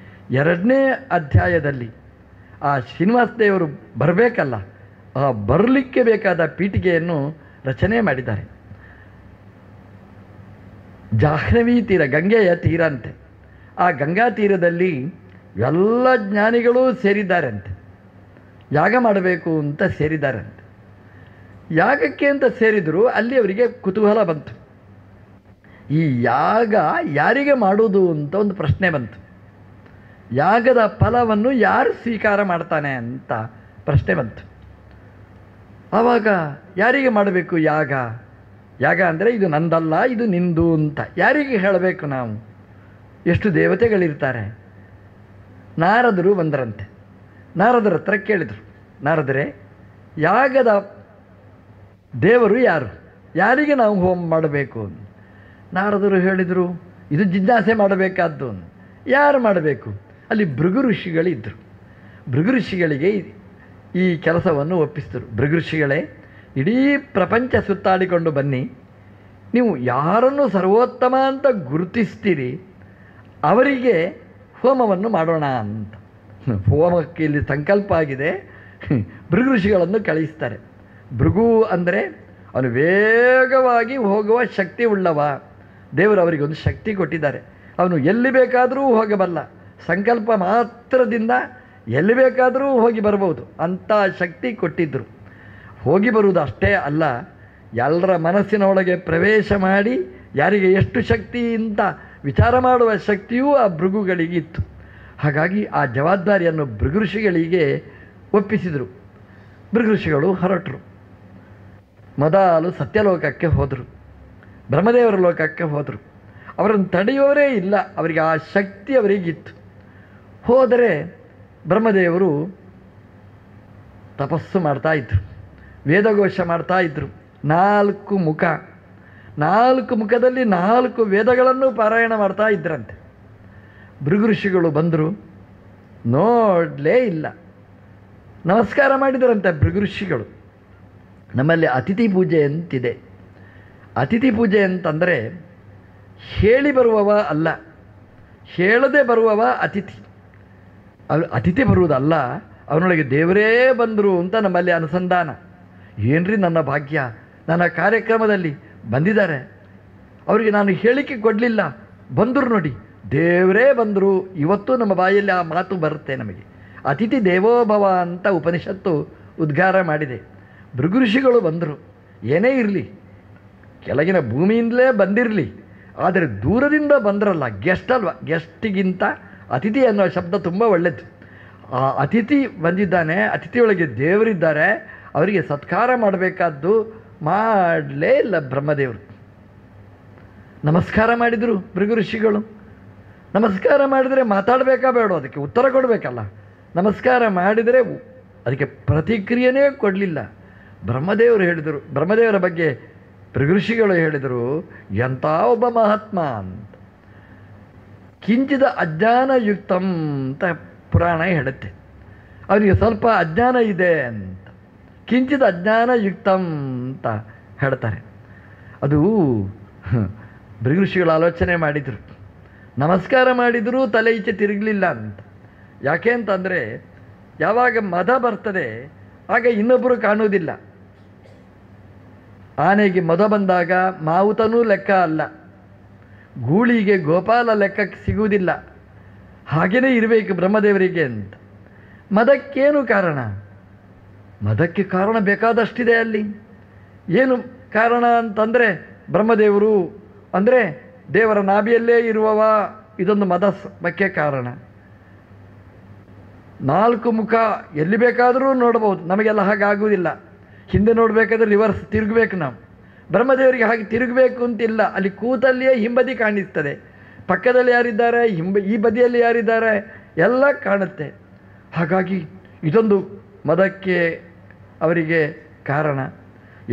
ಎರಡನೇ ಅಧ್ಯಾಯದಲ್ಲಿ ಆ ಶ್ರೀನಿವಾಸ ದೇವರು ಬರಬೇಕಲ್ಲ, ಆ ಬರಲಿಕ್ಕೆ ಬೇಕಾದ ಪೀಠಿಗೆಯನ್ನು ರಚನೆ ಮಾಡಿದ್ದಾರೆ. ಜಾಹ್ನವಿ ತೀರ, ಗಂಗೆಯ ತೀರ ಅಂತೆ. ಆ ಗಂಗಾ ತೀರದಲ್ಲಿ ಎಲ್ಲ ಜ್ಞಾನಿಗಳೂ ಸೇರಿದ್ದಾರಂತೆ, ಯಾಗ ಮಾಡಬೇಕು ಅಂತ ಸೇರಿದ್ದಾರಂತೆ. ಯಾಗಕ್ಕೆ ಅಂತ ಸೇರಿದರೂ ಅಲ್ಲಿ ಅವರಿಗೆ ಕುತೂಹಲ ಬಂತು. ಈ ಯಾಗ ಯಾರಿಗೆ ಮಾಡುವುದು ಅಂತ ಒಂದು ಪ್ರಶ್ನೆ ಬಂತು. ಯಾಗದ ಫಲವನ್ನು ಯಾರು ಸ್ವೀಕಾರ ಮಾಡ್ತಾನೆ ಅಂತ ಪ್ರಶ್ನೆ ಬಂತು. ಆವಾಗ ಯಾರಿಗೆ ಮಾಡಬೇಕು ಯಾಗ? ಯಾಗ ಅಂದರೆ ಇದು ನಂದಲ್ಲ, ಇದು ನಿಂದು ಅಂತ ಯಾರಿಗೆ ಹೇಳಬೇಕು ನಾವು? ಎಷ್ಟು ದೇವತೆಗಳಿರ್ತಾರೆ. ನಾರದರು ಬಂದರಂತೆ. ನಾರದರ ಹತ್ರ ಕೇಳಿದರು, ನಾರದರೇ, ಯಾಗದ ದೇವರು ಯಾರು? ಯಾರಿಗೆ ನಾವು ಹೋಮ ಮಾಡಬೇಕು? ನಾರದರು ಹೇಳಿದರು, ಇದು ಜಿಜ್ಞಾಸೆ ಮಾಡಬೇಕಾದ್ದು. ಯಾರು ಮಾಡಬೇಕು? ಅಲ್ಲಿ ಭೃಗು ಋಷಿಗಳಿದ್ದರು. ಭೃಗು ಋಷಿಗಳಿಗೆ ಈ ಕೆಲಸವನ್ನು ಒಪ್ಪಿಸಿದರು. ಭೃಗು ಋಷಿಗಳೇ, ಇಡೀ ಪ್ರಪಂಚ ಸುತ್ತಾಡಿಕೊಂಡು ಬನ್ನಿ, ನೀವು ಯಾರನ್ನು ಸರ್ವೋತ್ತಮ ಅಂತ ಗುರುತಿಸ್ತೀರಿ ಅವರಿಗೆ ಹೋಮವನ್ನು ಮಾಡೋಣ ಅಂತ. ಹೋಮಕ್ಕೆ ಇಲ್ಲಿ ಸಂಕಲ್ಪ ಆಗಿದೆ. ಭೃಗು ಋಷಿಗಳನ್ನು ಕಳಿಸ್ತಾರೆ. ಭೃಗು ಅಂದರೆ ಅವನು ವೇಗವಾಗಿ ಹೋಗುವ ಶಕ್ತಿ ಉಳ್ಳವ. ದೇವರು ಅವರಿಗೊಂದು ಶಕ್ತಿ ಕೊಟ್ಟಿದ್ದಾರೆ. ಅವನು ಎಲ್ಲಿ ಬೇಕಾದರೂ ಹೋಗಬಲ್ಲ. ಸಂಕಲ್ಪ ಮಾತ್ರದಿಂದ ಎಲ್ಲಿ ಬೇಕಾದರೂ ಹೋಗಿ ಬರ್ಬೋದು ಅಂಥ ಶಕ್ತಿ ಕೊಟ್ಟಿದ್ದರು. ಹೋಗಿ ಬರುವುದು ಅಷ್ಟೇ ಅಲ್ಲ, ಎಲ್ಲರ ಮನಸ್ಸಿನ ಒಳಗೆ ಪ್ರವೇಶ ಮಾಡಿ ಯಾರಿಗೆ ಎಷ್ಟು ಶಕ್ತಿ ಅಂತ ವಿಚಾರ ಮಾಡುವ ಶಕ್ತಿಯೂ ಆ ಭೃಗುಗಳಿಗಿತ್ತು. ಹಾಗಾಗಿ ಆ ಜವಾಬ್ದಾರಿಯನ್ನು ಭೃಗು ಋಷಿಗಳಿಗೆ ಒಪ್ಪಿಸಿದರು. ಭೃಗು ಋಷಿಗಳು ಹೊರಟರು. ಮೊದಲು ಸತ್ಯಲೋಕಕ್ಕೆ ಹೋದರು, ಬ್ರಹ್ಮದೇವರ ಲೋಕಕ್ಕೆ ಹೋದರು. ಅವರನ್ನು ತಡೆಯುವವರೇ ಇಲ್ಲ, ಅವರಿಗೆ ಆ ಶಕ್ತಿ ಅವರಿಗಿತ್ತು. ಹೋದರೆ ಬ್ರಹ್ಮದೇವರು ತಪಸ್ಸು ಮಾಡ್ತಾಯಿದ್ರು, ವೇದಘೋಷ ಮಾಡ್ತಾಯಿದ್ರು. 4 ಮುಖ, 4 ಮುಖದಲ್ಲಿ 4 ವೇದಗಳನ್ನು ಪಾರಾಯಣ ಮಾಡ್ತಾ ಇದ್ರಂತೆ. ಭೃಗು ಋಷಿಗಳು ಬಂದರು, ನೋಡಲೇ ಇಲ್ಲ. ನಮಸ್ಕಾರ ಮಾಡಿದರಂತೆ ಭೃಗು ಋಷಿಗಳು. ನಮ್ಮಲ್ಲಿ ಅತಿಥಿ ಪೂಜೆ ಅಂತಿದೆ. ಅತಿಥಿ ಪೂಜೆ ಅಂತಂದರೆ ಹೇಳಿ ಬರುವವ ಅಲ್ಲ, ಹೇಳದೆ ಬರುವವ ಅತಿಥಿ. ಅತಿಥಿ ಬರುವುದಲ್ಲ, ಅವನೊಳಗೆ ದೇವರೇ ಬಂದರು ಅಂತ ನಮ್ಮಲ್ಲಿ ಅನುಸಂಧಾನ. ಏನ್ರಿ ನನ್ನ ಭಾಗ್ಯ, ನನ್ನ ಕಾರ್ಯಕ್ರಮದಲ್ಲಿ ಬಂದಿದ್ದಾರೆ, ಅವರಿಗೆ ನಾನು ಹೇಳಿಕೆ ಕೊಡಲಿಲ್ಲ, ಬಂದರು ನೋಡಿ, ದೇವರೇ ಬಂದರು. ಇವತ್ತು ನಮ್ಮ ಬಾಯಲ್ಲಿ ಆ ಮಾತು ಬರುತ್ತೆ ನಮಗೆ. ಅತಿಥಿ ದೇವೋಭವ ಅಂತ ಉಪನಿಷತ್ತು ಉದ್ಗಾರ ಮಾಡಿದೆ. ಭೃಗು ಋಷಿಗಳು ಬಂದರು, ಏನೇ ಇರಲಿ, ಕೆಳಗಿನ ಭೂಮಿಯಿಂದಲೇ ಬಂದಿರಲಿ, ಆದರೆ ದೂರದಿಂದ ಬಂದ್ರಲ್ಲ, ಗೆಸ್ಟ್ ಅಲ್ವ, ಗೆಸ್ಟಿಗಿಂತ ಅತಿಥಿ ಅನ್ನೋ ಶಬ್ದ ತುಂಬ ಒಳ್ಳೆಯದು. ಆ ಅತಿಥಿ ಬಂದಿದ್ದಾನೆ, ಅತಿಥಿಯೊಳಗೆ ದೇವರಿದ್ದಾರೆ, ಅವರಿಗೆ ಸತ್ಕಾರ ಮಾಡಬೇಕಾದ್ದು ಮಾಡಲೇ ಇಲ್ಲ ಬ್ರಹ್ಮದೇವರು. ನಮಸ್ಕಾರ ಮಾಡಿದರು ಭೃಗು ಋಷಿಗಳು. ನಮಸ್ಕಾರ ಮಾಡಿದರೆ ಮಾತಾಡಬೇಕಾ ಬೇಡ, ಅದಕ್ಕೆ ಉತ್ತರ ಕೊಡಬೇಕಲ್ಲ. ನಮಸ್ಕಾರ ಮಾಡಿದರೆ ಅದಕ್ಕೆ ಪ್ರತಿಕ್ರಿಯೆನೇ ಕೊಡಲಿಲ್ಲ. ಬ್ರಹ್ಮದೇವರು ಹೇಳಿದರು, ಬ್ರಹ್ಮದೇವರ ಬಗ್ಗೆ ಭೃಗು ಋಷಿಗಳು ಹೇಳಿದರು, ಎಂಥ ಒಬ್ಬ ಮಹಾತ್ಮ ಅಂತ. ಕಿಂಚಿದ ಅಜ್ಞಾನಯುಕ್ತಂ ಅಂತ ಪುರಾಣ ಹೇಳುತ್ತೆ. ಅವರಿಗೆ ಸ್ವಲ್ಪ ಅಜ್ಞಾನ ಇದೆ ಅಂತ. ಕಿಂಚಿದ ಅಜ್ಞಾನಯುಕ್ತಂ ಅಂತ ಹೇಳ್ತಾರೆ. ಅದು ಭೃಗು ಋಷಿಗಳು ಆಲೋಚನೆ ಮಾಡಿದರು. ನಮಸ್ಕಾರ ಮಾಡಿದರೂ ತಲೆ ಈಚೆ ತಿರುಗಲಿಲ್ಲ ಅಂತ. ಯಾಕೆ ಅಂತಂದರೆ ಯಾವಾಗ ಮದ ಬರ್ತದೆ ಆಗ ಇನ್ನೊಬ್ಬರು ಕಾಣುವುದಿಲ್ಲ. ಆನೆಗೆ ಮದ ಬಂದಾಗ ಮಾವುತನೂ ಲೆಕ್ಕ ಅಲ್ಲ, ಗೂಳಿಗೆ ಗೋಪಾಲ ಲೆಕ್ಕಕ್ಕೆ ಸಿಗುವುದಿಲ್ಲ. ಹಾಗೆಯೇ ಇರಬೇಕು ಬ್ರಹ್ಮದೇವರಿಗೆ ಅಂತ. ಮದಕ್ಕೇನು ಕಾರಣ? ಮದಕ್ಕೆ ಕಾರಣ ಬೇಕಾದಷ್ಟಿದೆ ಅಲ್ಲಿ. ಏನು ಕಾರಣ ಅಂತಂದರೆ ಬ್ರಹ್ಮದೇವರು ಅಂದರೆ ದೇವರ ನಾಭಿಯಲ್ಲೇ ಇರುವವ, ಇದೊಂದು ಮದಕ್ಕೆ ಕಾರಣ. 4 ಮುಖ ಎಲ್ಲಿ ಬೇಕಾದರೂ ನೋಡ್ಬೋದು, ನಮಗೆಲ್ಲ ಹಾಗಾಗುವುದಿಲ್ಲ. ಹಿಂದೆ ನೋಡಬೇಕಾದ್ರೆ ರಿವರ್ಸ್ ತಿರುಗಬೇಕು ನಾವು. ಬ್ರಹ್ಮದೇವರಿಗೆ ಹಾಗೆ ತಿರುಗಬೇಕು ಅಂತಿಲ್ಲ, ಅಲ್ಲಿ ಕೂತಲ್ಲಿಯೇ ಹಿಂಬದಿ ಕಾಣಿಸ್ತದೆ. ಪಕ್ಕದಲ್ಲಿ ಯಾರಿದ್ದಾರೆ, ಈ ಬದಿಯಲ್ಲಿ ಯಾರಿದ್ದಾರೆ ಎಲ್ಲ ಕಾಣುತ್ತೆ. ಹಾಗಾಗಿ ಇದೊಂದು ಮದಕ್ಕೆ ಅವರಿಗೆ ಕಾರಣ.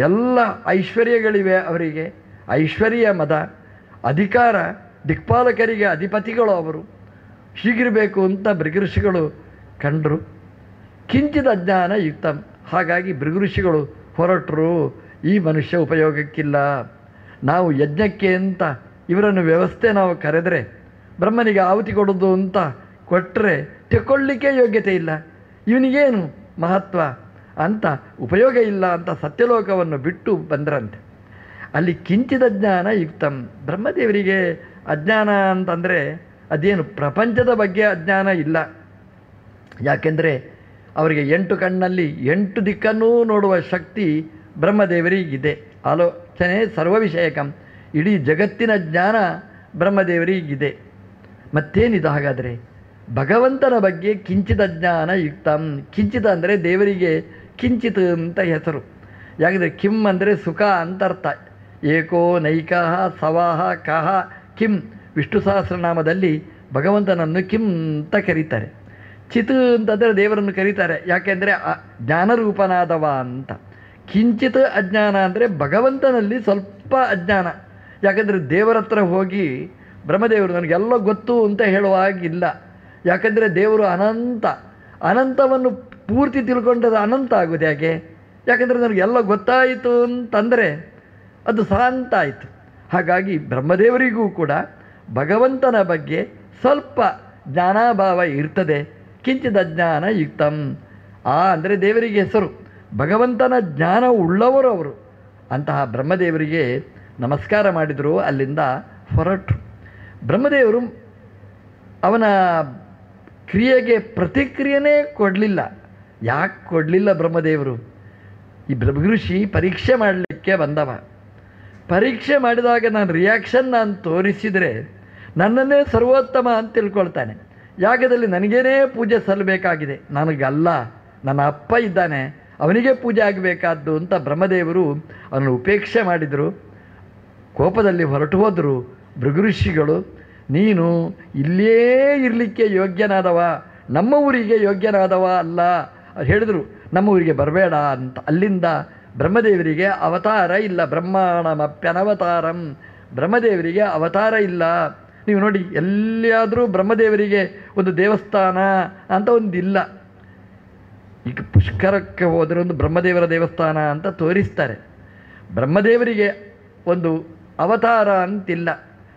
ಎಲ್ಲ ಐಶ್ವರ್ಯಗಳಿವೆ ಅವರಿಗೆ, ಐಶ್ವರ್ಯ ಮದ, ಅಧಿಕಾರ, ದಿಕ್ಪಾಲಕರಿಗೆ ಅಧಿಪತಿಗಳು ಅವರು. ಹೀಗಿರಬೇಕು ಅಂತ ಭೃಗು ಋಷಿಗಳು ಕಂಡರು. ಕಿಂಚಿದ ಅಜ್ಞಾನ ಯುಕ್ತಂ. ಹಾಗಾಗಿ ಭೃಗು ಋಷಿಗಳು ಹೊರಟರು. ಈ ಮನುಷ್ಯ ಉಪಯೋಗಕ್ಕಿಲ್ಲ, ನಾವು ಯಜ್ಞಕ್ಕೆ ಅಂತ ಇವರನ್ನು ವ್ಯವಸ್ಥೆ ನಾವು ಕರೆದರೆ, ಬ್ರಹ್ಮನಿಗೆ ಆಹುತಿ ಕೊಡೋದು ಅಂತ ಕೊಟ್ಟರೆ ತೆಕ್ಕೊಳ್ಳಿಕ್ಕೆ ಯೋಗ್ಯತೆ ಇಲ್ಲ, ಇವನಿಗೇನು ಮಹತ್ವ ಅಂತ ಉಪಯೋಗ ಇಲ್ಲ ಅಂತ ಸತ್ಯಲೋಕವನ್ನು ಬಿಟ್ಟು ಬಂದ್ರಂತೆ. ಅಲ್ಲಿ ಕಿಂಚಿದ ಜ್ಞಾನ ಯುಕ್ತಂ. ಬ್ರಹ್ಮದೇವರಿಗೆ ಅಜ್ಞಾನ ಅಂತಂದರೆ ಅದೇನು ಪ್ರಪಂಚದ ಬಗ್ಗೆ ಅಜ್ಞಾನ ಇಲ್ಲ. ಯಾಕೆಂದರೆ ಅವರಿಗೆ 8 ಕಣ್ಣಲ್ಲಿ 8 ದಿಕ್ಕನ್ನೂ ನೋಡುವ ಶಕ್ತಿ ಬ್ರಹ್ಮದೇವರಿಗಿದೆ. ಆಲೋಚನೆ ಸರ್ವವಿಷಯಕಂ, ಇಡೀ ಜಗತ್ತಿನ ಜ್ಞಾನ ಬ್ರಹ್ಮದೇವರಿಗಿದೆ. ಮತ್ತೇನಿದು ಹಾಗಾದರೆ? ಭಗವಂತನ ಬಗ್ಗೆ ಕಿಂಚಿದ ಜ್ಞಾನ ಯುಕ್ತಂ. ಕಿಂಚಿತ ಅಂದರೆ ದೇವರಿಗೆ ಕಿಂಚಿತ್ ಅಂತ ಹೆಸರು. ಯಾಕಂದರೆ ಕಿಂ ಅಂದರೆ ಸುಖ ಅಂತ ಅರ್ಥ. ಏಕೋ ನೈಕಃ ಸವಾಹ ಕಹ ಕಿಂ. ವಿಷ್ಣು ಸಹಸ್ರನಾಮದಲ್ಲಿ ಭಗವಂತನನ್ನು ಕಿಂ ಅಂತ ಕರೀತಾರೆ. ಚಿತ್ ಅಂತಂದರೆ ದೇವರನ್ನು ಕರೀತಾರೆ, ಯಾಕೆಂದರೆ ಜ್ಞಾನರೂಪನಾದವ ಅಂತ. ಕಿಂಚಿತ್ ಅಜ್ಞಾನ ಅಂದರೆ ಭಗವಂತನಲ್ಲಿ ಸ್ವಲ್ಪ ಅಜ್ಞಾನ. ಯಾಕಂದರೆ ದೇವರ ಹತ್ರ ಹೋಗಿ ಬ್ರಹ್ಮದೇವರು ನನಗೆಲ್ಲ ಗೊತ್ತು ಅಂತ ಹೇಳುವಾಗಿಲ್ಲ. ಯಾಕಂದರೆ ದೇವರು ಅನಂತ, ಅನಂತವನ್ನು ಪೂರ್ತಿ ತಿಳ್ಕೊಂಡದ್ದು ಅನಂತ ಆಗೋದು ಯಾಕೆ? ಯಾಕಂದರೆ ನನಗೆಲ್ಲ ಗೊತ್ತಾಯಿತು ಅಂತಂದರೆ ಅದು ಶಾಂತ ಆಯಿತು. ಹಾಗಾಗಿ ಬ್ರಹ್ಮದೇವರಿಗೂ ಕೂಡ ಭಗವಂತನ ಬಗ್ಗೆ ಸ್ವಲ್ಪ ಜ್ಞಾನಾಭಾವ ಇರ್ತದೆ. ಕಿಂಚಿದ ಜ್ಞಾನ ಯುಕ್ತಂ, ಅಂದರೆ ದೇವರಿಗೆ ಹೆಸರು, ಭಗವಂತನ ಜ್ಞಾನ ಉಳ್ಳವರು ಅವರು. ಅಂತಹ ಬ್ರಹ್ಮದೇವರಿಗೆ ನಮಸ್ಕಾರ ಮಾಡಿದರು, ಅಲ್ಲಿಂದ ಹೊರಟರು. ಬ್ರಹ್ಮದೇವರು ಅವನ ಕ್ರಿಯೆಗೆ ಪ್ರತಿಕ್ರಿಯೆನೇ ಕೊಡಲಿಲ್ಲ. ಯಾಕೆ ಕೊಡಲಿಲ್ಲ ಬ್ರಹ್ಮದೇವರು? ಈ ಋಷಿ ಪರೀಕ್ಷೆ ಮಾಡಲಿಕ್ಕೆ ಬಂದವ. ಪರೀಕ್ಷೆ ಮಾಡಿದಾಗ ನಾನು ತೋರಿಸಿದರೆ ನನ್ನನ್ನೇ ಸರ್ವೋತ್ತಮ ಅಂತ ತಿಳ್ಕೊಳ್ತಾನೆ. ಯಾಗದಲ್ಲಿ ನನಗೇನೇ ಪೂಜೆ ಸಲ್ಲಬೇಕಾಗಿದೆ, ನನಗಲ್ಲ, ನನ್ನ ಅಪ್ಪ ಇದ್ದಾನೆ, ಅವನಿಗೆ ಪೂಜೆ ಆಗಬೇಕಾದ್ದು ಅಂತ ಬ್ರಹ್ಮದೇವರು ಅವನನ್ನು ಉಪೇಕ್ಷೆ ಮಾಡಿದರು. ಕೋಪದಲ್ಲಿ ಹೊರಟು ಹೋದರು ಭೃಗುಋಷಿಗಳು. ನೀನು ಇಲ್ಲೇ ಇರಲಿಕ್ಕೆ ಯೋಗ್ಯನಾದವ, ನಮ್ಮ ಊರಿಗೆ ಯೋಗ್ಯನಾದವ ಅಲ್ಲ ಹೇಳಿದರು. ನಮ್ಮ ಊರಿಗೆ ಬರಬೇಡ ಅಂತ. ಅಲ್ಲಿಂದ ಬ್ರಹ್ಮದೇವರಿಗೆ ಅವತಾರ ಇಲ್ಲ. ಬ್ರಹ್ಮಾಣಮಪ್ಯನವತಾರಂ, ಬ್ರಹ್ಮದೇವರಿಗೆ ಅವತಾರ ಇಲ್ಲ. ನೀವು ನೋಡಿ, ಎಲ್ಲಿಯಾದರೂ ಬ್ರಹ್ಮದೇವರಿಗೆ ಒಂದು ದೇವಸ್ಥಾನ ಅಂತ ಒಂದಿಲ್ಲ. ಈಗ ಪುಷ್ಕರಕ್ಕೆ ಹೋದರೆ ಒಂದು ಬ್ರಹ್ಮದೇವರ ದೇವಸ್ಥಾನ ಅಂತ ತೋರಿಸ್ತಾರೆ. ಬ್ರಹ್ಮದೇವರಿಗೆ ಒಂದು ಅವತಾರ ಅಂತಿಲ್ಲ.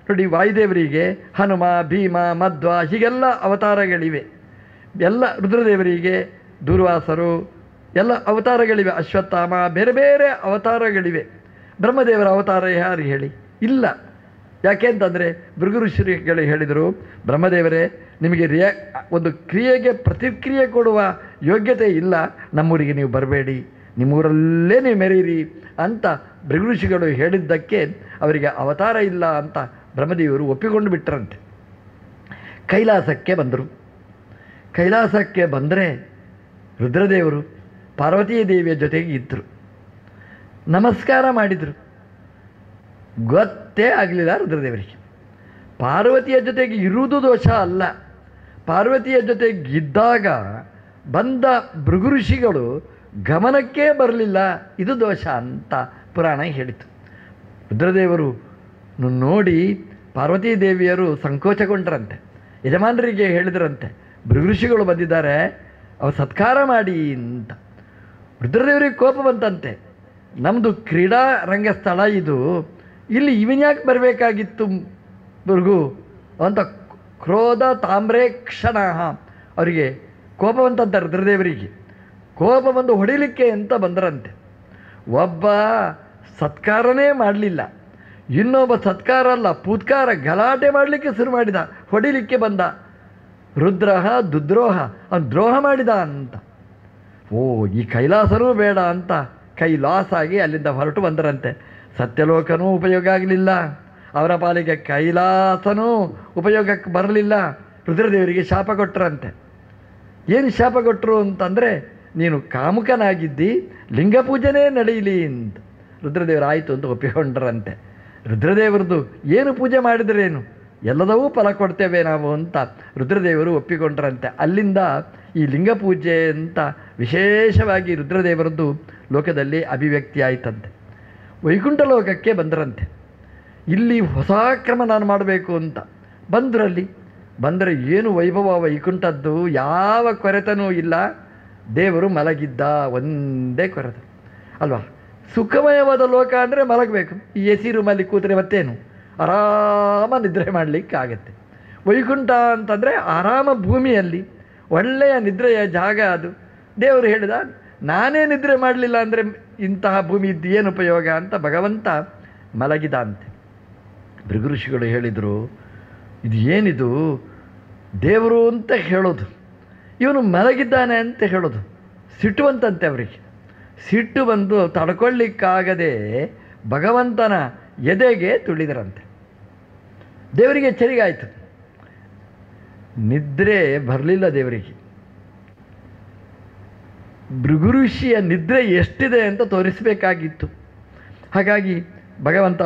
ನೋಡಿ, ವಾಯುದೇವರಿಗೆ ಹನುಮ, ಭೀಮ, ಮಧ್ವ ಹೀಗೆಲ್ಲ ಅವತಾರಗಳಿವೆ. ಎಲ್ಲ ರುದ್ರದೇವರಿಗೆ ದೂರ್ವಾಸರು ಎಲ್ಲ ಅವತಾರಗಳಿವೆ. ಅಶ್ವತ್ಥಾಮ, ಬೇರೆ ಬೇರೆ ಅವತಾರಗಳಿವೆ. ಬ್ರಹ್ಮದೇವರ ಅವತಾರ ಯಾರು ಹೇಳಿ? ಇಲ್ಲ. ಯಾಕೆ ಅಂತಂದರೆ ಭೃಗುಋಷಿಗಳು ಹೇಳಿದರು, ಬ್ರಹ್ಮದೇವರೇ ನಿಮಗೆ ಒಂದು ಕ್ರಿಯೆಗೆ ಪ್ರತಿಕ್ರಿಯೆ ಕೊಡುವ ಯೋಗ್ಯತೆ ಇಲ್ಲ, ನಮ್ಮೂರಿಗೆ ನೀವು ಬರಬೇಡಿ, ನಿಮ್ಮೂರಲ್ಲೇ ನೀವು ಮೆರೀರಿ ಅಂತ ಭೃಗುಋಷಿಗಳು ಹೇಳಿದ್ದಕ್ಕೆ ಅವರಿಗೆ ಅವತಾರ ಇಲ್ಲ ಅಂತ ಬ್ರಹ್ಮದೇವರು ಒಪ್ಪಿಕೊಂಡು ಬಿಟ್ಟರಂತೆ. ಕೈಲಾಸಕ್ಕೆ ಬಂದರು. ಕೈಲಾಸಕ್ಕೆ ಬಂದರೆ ರುದ್ರದೇವರು ಪಾರ್ವತೀ ದೇವಿಯ ಜೊತೆಗೆ ಇದ್ದರು. ನಮಸ್ಕಾರ ಮಾಡಿದರು. ಗೊತ್ತೇ ಆಗಲಿಲ್ಲ ರುದ್ರದೇವರಿಗೆ. ಪಾರ್ವತಿಯ ಜೊತೆಗೆ ಇರುವುದು ದೋಷ ಅಲ್ಲ, ಪಾರ್ವತಿಯ ಜೊತೆಗಿದ್ದಾಗ ಬಂದ ಭೃಗುಋಷಿಗಳು ಗಮನಕ್ಕೇ ಬರಲಿಲ್ಲ, ಇದು ದೋಷ ಅಂತ ಪುರಾಣ ಹೇಳಿತು. ರುದ್ರದೇವರು ನೋಡಿ ಪಾರ್ವತೀ ದೇವಿಯರು ಸಂಕೋಚಗೊಂಡ್ರಂತೆ. ಯಜಮಾನರಿಗೆ ಹೇಳಿದ್ರಂತೆ, ಭೃಗುಋಷಿಗಳು ಬಂದಿದ್ದಾರೆ, ಅವ್ರು ಸತ್ಕಾರ ಮಾಡಿ ಅಂತ. ರುದ್ರದೇವರಿಗೆ ಕೋಪ ಬಂತಂತೆ. ನಮ್ಮದು ಕ್ರೀಡಾ ರಂಗಸ್ಥಳ ಇದು, ಇಲ್ಲಿ ಇವನ್ಯಾಕೆ ಬರಬೇಕಾಗಿತ್ತು ಭೃಗು ಅಂತ ಕ್ರೋಧ ತಾಮ್ರೇ ಕ್ಷಣ ಅವರಿಗೆ ಕೋಪ ಬಂತಂತ. ರುದ್ರದೇವರಿಗೆ ಕೋಪ ಬಂದು ಹೊಡಿಲಿಕ್ಕೆ ಅಂತ ಬಂದರಂತೆ. ಒಬ್ಬ ಸತ್ಕಾರನೇ ಮಾಡಲಿಲ್ಲ, ಇನ್ನೊಬ್ಬ ಸತ್ಕಾರ ಅಲ್ಲ ಪೂತ್ಕಾರ ಗಲಾಟೆ ಮಾಡಲಿಕ್ಕೆ ಶುರು ಮಾಡಿದ, ಹೊಡಿಲಿಕ್ಕೆ ಬಂದ. ರುದ್ರ ದುದ್ರೋಹ, ಅವನು ದ್ರೋಹ ಮಾಡಿದ ಅಂತ. ಓ, ಈ ಕೈಲಾಸನೂ ಬೇಡ ಅಂತ ಕೈಲಾಸ ಆಗಿ ಅಲ್ಲಿಂದ ಹೊರಟು ಬಂದರಂತೆ. ಸತ್ಯಲೋಕನೂ ಉಪಯೋಗ ಆಗಲಿಲ್ಲ, ಅವರ ಪಾಲಿಗೆ ಕೈಲಾಸನೂ ಉಪಯೋಗಕ್ಕೆ ಬರಲಿಲ್ಲ. ರುದ್ರದೇವರಿಗೆ ಶಾಪ ಕೊಟ್ಟರಂತೆ. ಏನು ಶಾಪ ಕೊಟ್ಟರು ಅಂತಂದರೆ, ನೀನು ಕಾಮುಕನಾಗಿದ್ದಿ, ಲಿಂಗ ಪೂಜೆನೇ ನಡೆಯಲಿ ಅಂತ. ರುದ್ರದೇವರು ಆಯಿತು ಅಂತ ಒಪ್ಪಿಕೊಂಡ್ರಂತೆ. ರುದ್ರದೇವರದು ಏನು ಪೂಜೆ ಮಾಡಿದ್ರೇನು, ಎಲ್ಲದವೂ ಫಲ ಕೊಡ್ತೇವೆ ನಾವು ಅಂತ ರುದ್ರದೇವರು ಒಪ್ಪಿಕೊಂಡ್ರಂತೆ. ಅಲ್ಲಿಂದ ಈ ಲಿಂಗ ಪೂಜೆ ಅಂತ ವಿಶೇಷವಾಗಿ ರುದ್ರದೇವರದ್ದು ಲೋಕದಲ್ಲಿ ಅಭಿವ್ಯಕ್ತಿ ಆಯಿತಂತೆ. ವೈಕುಂಠ ಲೋಕಕ್ಕೆ ಬಂದರಂತೆ. ಇಲ್ಲಿ ಹೊಸ ಕ್ರಮ ನಾನು ಮಾಡಬೇಕು ಅಂತ ಬಂದರಲ್ಲಿ. ಬಂದರೆ ಏನು ವೈಭವ ವೈಕುಂಠದ್ದು, ಯಾವ ಕೊರೆತನೂ ಇಲ್ಲ. ದೇವರು ಮಲಗಿದ್ದ, ಒಂದೇ ಕೊರೆತ ಅಲ್ವಾ. ಸುಖಮಯವಾದ ಲೋಕ ಅಂದರೆ ಮಲಗಬೇಕು. ಈ ಎ ಸಿ ರೂಮಲ್ಲಿ ಕೂತರೆ ಮತ್ತೇನು, ಆರಾಮ ನಿದ್ರೆ ಮಾಡಲಿಕ್ಕಾಗತ್ತೆ. ವೈಕುಂಠ ಅಂತಂದರೆ ಆರಾಮ ಭೂಮಿಯಲ್ಲಿ ಒಳ್ಳೆಯ ನಿದ್ರೆಯ ಜಾಗ ಅದು. ದೇವರು ಹೇಳಿದ, ನಾನೇ ನಿದ್ರೆ ಮಾಡಲಿಲ್ಲ ಅಂದರೆ ಇಂತಹ ಭೂಮಿ ಇದ್ದು ಏನು ಉಪಯೋಗ ಅಂತ ಭಗವಂತ ಮಲಗಿದ ಅಂತೆ. ಭೃಗುಋಷಿಗಳು ಹೇಳಿದರು, ಇದು ಏನಿದು, ದೇವರು ಅಂತ ಹೇಳೋದು, ಇವನು ಮಲಗಿದ್ದಾನೆ ಅಂತ ಹೇಳೋದು. ಸಿಟ್ಟು ಬಂತಂತೆ ಅವರಿಗೆ. ಸಿಟ್ಟು ಬಂದು ತಡ್ಕೊಳ್ಳಿಕ್ಕಾಗದೆ ಭಗವಂತನ ಎದೆಗೆ ತುಳಿದರಂತೆ. ದೇವರಿಗೆ ಎಚ್ಚರಿಕೆ ಆಯಿತು. ನಿದ್ರೆ ಬರಲಿಲ್ಲ ದೇವರಿಗೆ. ಭೃಗುಋಷಿಯ ನಿದ್ರೆ ಎಷ್ಟಿದೆ ಅಂತ ತೋರಿಸಬೇಕಾಗಿತ್ತು. ಹಾಗಾಗಿ ಭಗವಂತ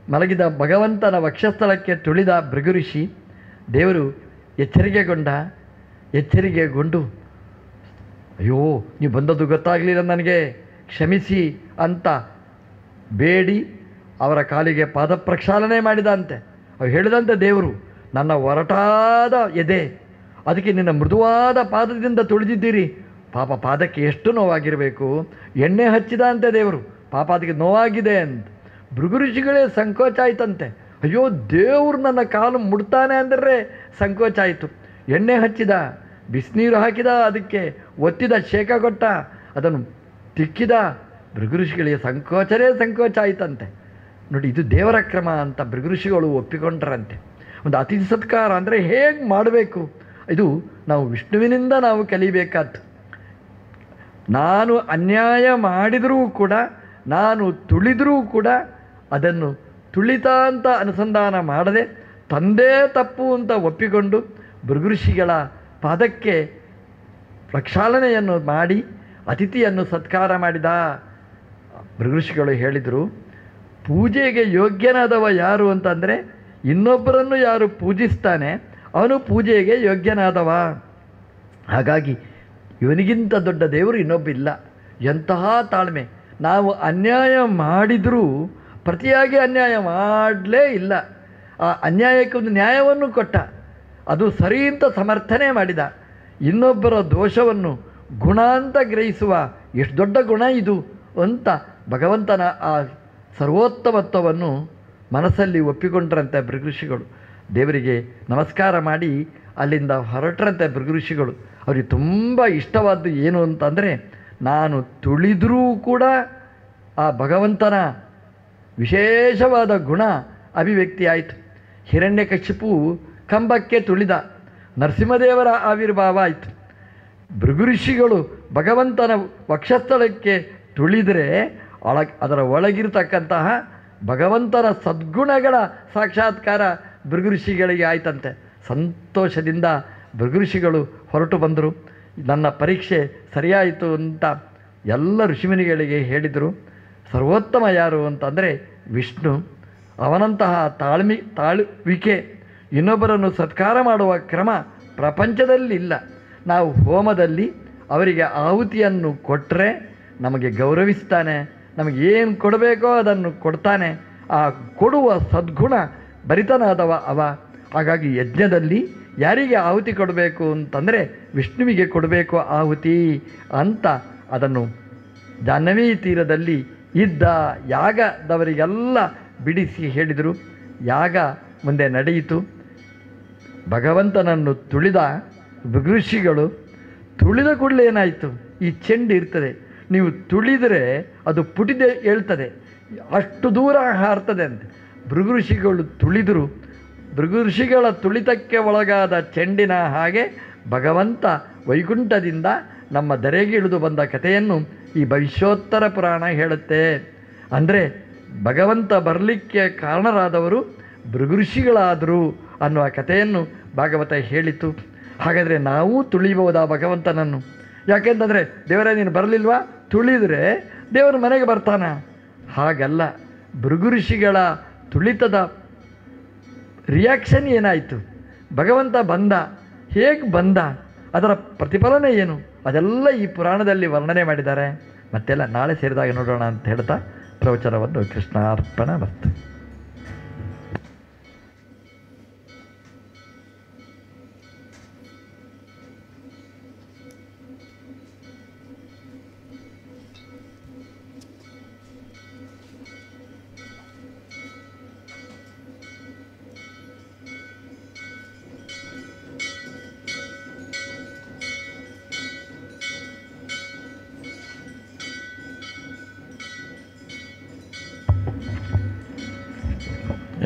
ಮಲಗಿದ ಭಗವಂತನ ವಕ್ಷಸ್ಥಳಕ್ಕೆ ತುಳಿದ ಭೃಗುಋಷಿ. ದೇವರು ಎಚ್ಚರಿಕೆಗೊಂಡು ಅಯ್ಯೋ, ನೀವು ಬಂದದ್ದು ಗೊತ್ತಾಗಲಿಲ್ಲ ನನಗೆ, ಕ್ಷಮಿಸಿ ಅಂತ ಬೇಡಿ ಅವರ ಕಾಲಿಗೆ ಪಾದ ಪ್ರಕ್ಷಾಲನೆ ಮಾಡಿದಂತೆ. ಅವು ಹೇಳಿದಂತೆ ದೇವರು ನನ್ನ ಒರಟಾದ ಎದೆ ಅದಕ್ಕೆ ನಿನ್ನ ಮೃದುವಾದ ಪಾದದಿಂದ ತುಳಿದಿದ್ದೀರಿ. ಪಾಪ ಪಾದಕ್ಕೆ ಎಷ್ಟು ನೋವಾಗಿರಬೇಕು. ಎಣ್ಣೆ ಹಚ್ಚಿದ ಅಂತೆ ದೇವರು, ಪಾಪ ಅದಕ್ಕೆ ನೋವಾಗಿದೆ ಅಂತ. ಭೃಗು ಋಷಿಗಳೇ ಸಂಕೋಚ ಆಯ್ತಂತೆ. ಅಯ್ಯೋ ದೇವ್ರು ನನ್ನ ಕಾಲು ಮುಡ್ತಾನೆ ಅಂದರೆ ಸಂಕೋಚ ಆಯಿತು. ಎಣ್ಣೆ ಹಚ್ಚಿದ, ಬಿಸಿನೀರು ಹಾಕಿದ, ಅದಕ್ಕೆ ಒತ್ತಿದ, ಶೇಕ ಕೊಟ್ಟ, ಅದನ್ನು ತಿಕ್ಕಿದ. ಭೃಗು ಋಷಿಗಳಿಗೆ ಸಂಕೋಚ ಆಯ್ತಂತೆ. ನೋಡಿ, ಇದು ದೇವರ ಕ್ರಮ ಅಂತ ಭೃಗು ಋಷಿಗಳು ಒಪ್ಪಿಕೊಂಡ್ರಂತೆ. ಒಂದು ಅತಿಥಿ ಸತ್ಕಾರ ಅಂದರೆ ಹೇಗೆ ಮಾಡಬೇಕು, ಇದು ನಾವು ವಿಷ್ಣುವಿನಿಂದ ನಾವು ಕಲಿಬೇಕಾದ್ದು. ನಾನು ಅನ್ಯಾಯ ಮಾಡಿದರೂ ಕೂಡ, ನಾನು ತುಳಿದರೂ ಕೂಡ ಅದನ್ನು ತುಳಿತ ಅಂತ ಅನುಸಂಧಾನ ಮಾಡದೆ ತಂದೇ ತಪ್ಪು ಅಂತ ಒಪ್ಪಿಕೊಂಡು ಭೃಗು ಋಷಿಗಳ ಪಾದಕ್ಕೆ ಪ್ರಕ್ಷಾಳನೆಯನ್ನು ಮಾಡಿ ಅತಿಥಿಯನ್ನು ಸತ್ಕಾರ ಮಾಡಿದ. ಭೃಗು ಋಷಿಗಳು ಹೇಳಿದರು, ಪೂಜೆಗೆ ಯೋಗ್ಯನಾದವ ಯಾರು ಅಂತಂದರೆ ಇನ್ನೊಬ್ಬರನ್ನು ಯಾರು ಪೂಜಿಸ್ತಾನೆ ಅವನು ಪೂಜೆಗೆ ಯೋಗ್ಯನಾದವ. ಹಾಗಾಗಿ ಇವನಿಗಿಂತ ದೊಡ್ಡ ದೇವರು ಇನ್ನೊಬ್ಬಿಲ್ಲ. ಎಂತಹ ತಾಳ್ಮೆ! ನಾವು ಅನ್ಯಾಯ ಮಾಡಿದರೂ ಪ್ರತಿಯಾಗಿ ಅನ್ಯಾಯ ಮಾಡಲೇ ಇಲ್ಲ. ಆ ಅನ್ಯಾಯಕ್ಕೆ ಒಂದು ನ್ಯಾಯವನ್ನು ಕೊಟ್ಟ, ಅದು ಸರಿ ಅಂತ ಸಮರ್ಥನೆ ಮಾಡಿದ. ಇನ್ನೊಬ್ಬರ ದೋಷವನ್ನು ಗುಣ ಅಂತ ಗ್ರಹಿಸುವ ಎಷ್ಟು ದೊಡ್ಡ ಗುಣ ಇದು ಅಂತ ಭಗವಂತನ ಆ ಸರ್ವೋತ್ತಮತ್ವವನ್ನು ಮನಸ್ಸಲ್ಲಿ ಒಪ್ಪಿಕೊಂಡ್ರಂತೆ ಭೃಗು ಋಷಿಗಳು. ದೇವರಿಗೆ ನಮಸ್ಕಾರ ಮಾಡಿ ಅಲ್ಲಿಂದ ಹೊರಟ್ರಂತೆ ಭೃಗು ಋಷಿಗಳು. ಅವರಿಗೆ ತುಂಬ ಇಷ್ಟವಾದ್ದು ಏನು ಅಂತಂದರೆ, ನಾನು ತುಳಿದರೂ ಕೂಡ ಆ ಭಗವಂತನ ವಿಶೇಷವಾದ ಗುಣ ಅಭಿವ್ಯಕ್ತಿ ಆಯಿತು. ಹಿರಣ್ಯಕಶಿಪು ಕಂಬಕ್ಕೆ ತುಳಿದ, ನರಸಿಂಹದೇವರ ಆವಿರ್ಭಾವ ಆಯಿತು. ಭೃಗು ಋಷಿಗಳು ಭಗವಂತನ ವಕ್ಷಸ್ಥಳಕ್ಕೆ ತುಳಿದರೆ ಅದರ ಒಳಗಿರತಕ್ಕಂತಹ ಭಗವಂತನ ಸದ್ಗುಣಗಳ ಸಾಕ್ಷಾತ್ಕಾರ ಭೃಗು ಋಷಿಗಳಿಗೆ ಆಯ್ತಂತೆ. ಸಂತೋಷದಿಂದ ಭೃಗು ಋಷಿಗಳು ಹೊರಟು ಬಂದರು. ನನ್ನ ಪರೀಕ್ಷೆ ಸರಿಯಾಯಿತು ಅಂತ ಎಲ್ಲ ಋಷಿಮುನಿಗಳಿಗೆ ಹೇಳಿದರು. ಸರ್ವೋತ್ತಮ ಯಾರು ಅಂತಂದರೆ ವಿಷ್ಣು. ಅವನಂತಹ ತಾಳುವಿಕೆ, ಇನ್ನೊಬ್ಬರನ್ನು ಸತ್ಕಾರ ಮಾಡುವ ಕ್ರಮ ಪ್ರಪಂಚದಲ್ಲಿಲ್ಲ. ನಾವು ಹೋಮದಲ್ಲಿ ಅವರಿಗೆ ಆಹುತಿಯನ್ನು ಕೊಟ್ಟರೆ ನಮಗೆ ಗೌರವಿಸ್ತಾನೆ, ನಮಗೆ ಏನು ಕೊಡಬೇಕೋ ಅದನ್ನು ಕೊಡ್ತಾನೆ. ಆ ಕೊಡುವ ಸದ್ಗುಣ ಭರಿತನಾದವ ಅವ. ಹಾಗಾಗಿ ಯಜ್ಞದಲ್ಲಿ ಯಾರಿಗೆ ಆಹುತಿ ಕೊಡಬೇಕು ಅಂತಂದರೆ ವಿಷ್ಣುವಿಗೆ ಕೊಡಬೇಕು ಆಹುತಿ ಅಂತ ಅದನ್ನು ಜಾಹ್ನವಿ ತೀರದಲ್ಲಿ ಇದ್ದ ಯಾಗದವರಿಗೆಲ್ಲ ಬಿಡಿಸಿ ಹೇಳಿದರು. ಯಾಗ ಮುಂದೆ ನಡೆಯಿತು. ಭಗವಂತನನ್ನು ತುಳಿದ ಭೃಗು ಋಷಿಗಳು ತುಳಿದ ಕೂಡಲೇ ಏನಾಯಿತು, ಈ ಚೆಂಡು ಇರ್ತದೆ, ನೀವು ತುಳಿದರೆ ಅದು ಪುಟಿದೆ ಹೇಳ್ತದೆ, ಅಷ್ಟು ದೂರ ಹಾರ್ತದೆ ಅಂತ ಭೃಗು ಋಷಿಗಳು ತುಳಿದರು. ಭೃಗು ಋಷಿಗಳ ತುಳಿತಕ್ಕೆ ಒಳಗಾದ ಚೆಂಡಿನ ಹಾಗೆ ಭಗವಂತ ವೈಕುಂಠದಿಂದ ನಮ್ಮ ಧರೆಗೆ ಇಳಿದು ಬಂದ ಕಥೆಯನ್ನು ಈ ಭವಿಷ್ಯೋತ್ತರ ಪುರಾಣ ಹೇಳುತ್ತೆ. ಅಂದರೆ ಭಗವಂತ ಬರಲಿಕ್ಕೆ ಕಾರಣರಾದವರು ಭೃಗು ಋಷಿಗಳಾದರು ಅನ್ನುವ ಕಥೆಯನ್ನು ಭಾಗವತ ಹೇಳಿತು. ಹಾಗಾದರೆ ನಾವು ತುಳಿಬಹುದಾ ಭಗವಂತನನ್ನು? ಯಾಕೆಂತಂದರೆ ದೇವರೇ ನೀನು ಬರಲಿಲ್ವಾ, ತುಳಿದರೆ ದೇವರ ಮನೆಗೆ ಬರ್ತಾನ? ಹಾಗಲ್ಲ. ಭೃಗು ಋಷಿಗಳ ತುಳಿತದ ರಿಯಾಕ್ಷನ್ ಏನಾಯಿತು, ಭಗವಂತ ಬಂದ, ಹೇಗೆ ಬಂದ, ಅದರ ಪ್ರತಿಫಲನೆ ಏನು, ಅದೆಲ್ಲ ಈ ಪುರಾಣದಲ್ಲಿ ವರ್ಣನೆ ಮಾಡಿದ್ದಾರೆ. ಮತ್ತೆಲ್ಲ ನಾಳೆ ಸೇರಿದಾಗ ನೋಡೋಣ ಅಂತ ಹೇಳ್ತಾ ಪ್ರವಚನವನ್ನು ಕೃಷ್ಣಾರ್ಪಣ ಮಸ್ತು.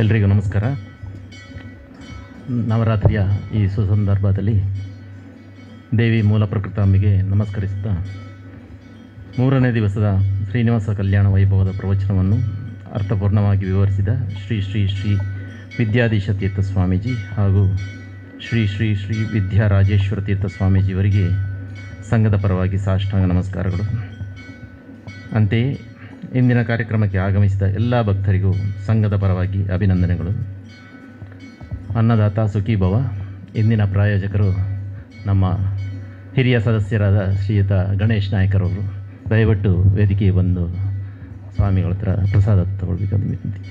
ಎಲ್ರಿಗೂ ನಮಸ್ಕಾರ. ನವರಾತ್ರಿಯ ಈ ಸುಸಂದರ್ಭದಲ್ಲಿ ದೇವಿ ಮೂಲ ಪ್ರಕೃತಾಂಬಿಗೆ ನಮಸ್ಕರಿಸುತ್ತಾ 3ನೇ ದಿವಸದ ಶ್ರೀನಿವಾಸ ಕಲ್ಯಾಣ ವೈಭವದ ಪ್ರವಚನವನ್ನು ಅರ್ಥಪೂರ್ಣವಾಗಿ ವಿವರಿಸಿದ ಶ್ರೀ ಶ್ರೀ ಶ್ರೀ ವಿದ್ಯಾಧೀಶ ತೀರ್ಥ ಸ್ವಾಮೀಜಿ ಹಾಗೂ ಶ್ರೀ ಶ್ರೀ ಶ್ರೀ ವಿದ್ಯಾರಾಜೇಶ್ವರ ತೀರ್ಥ ಸ್ವಾಮೀಜಿಯವರಿಗೆ ಸಂಘದ ಪರವಾಗಿ ಸಾಷ್ಟಾಂಗ ನಮಸ್ಕಾರಗಳು. ಅಂತೆಯೇ ಇಂದಿನ ಕಾರ್ಯಕ್ರಮಕ್ಕೆ ಆಗಮಿಸಿದ ಎಲ್ಲ ಭಕ್ತರಿಗೂ ಸಂಘದ ಪರವಾಗಿ ಅಭಿನಂದನೆಗಳು. ಅನ್ನದಾತ ಸುಖೀಭವ. ಇಂದಿನ ಪ್ರಾಯೋಜಕರು ನಮ್ಮ ಹಿರಿಯ ಸದಸ್ಯರಾದ ಶ್ರೀಯುತ ಗಣೇಶ್ ನಾಯಕರವರು. ದಯವಿಟ್ಟು ವೇದಿಕೆಗೆ ಬಂದು ಸ್ವಾಮಿಗಳ ಹತ್ರ ಪ್ರಸಾದ ತಗೊಳ್ಬೇಕಾದ ವಿನಂತಿ.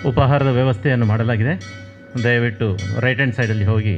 ಉಪಹಾರದ ವ್ಯವಸ್ಥೆಯನ್ನು ಮಾಡಲಾಗಿದೆ. ದಯವಿಟ್ಟು ರೈಟ್ ಹ್ಯಾಂಡ್ ಸೈಡಲ್ಲಿ ಹೋಗಿ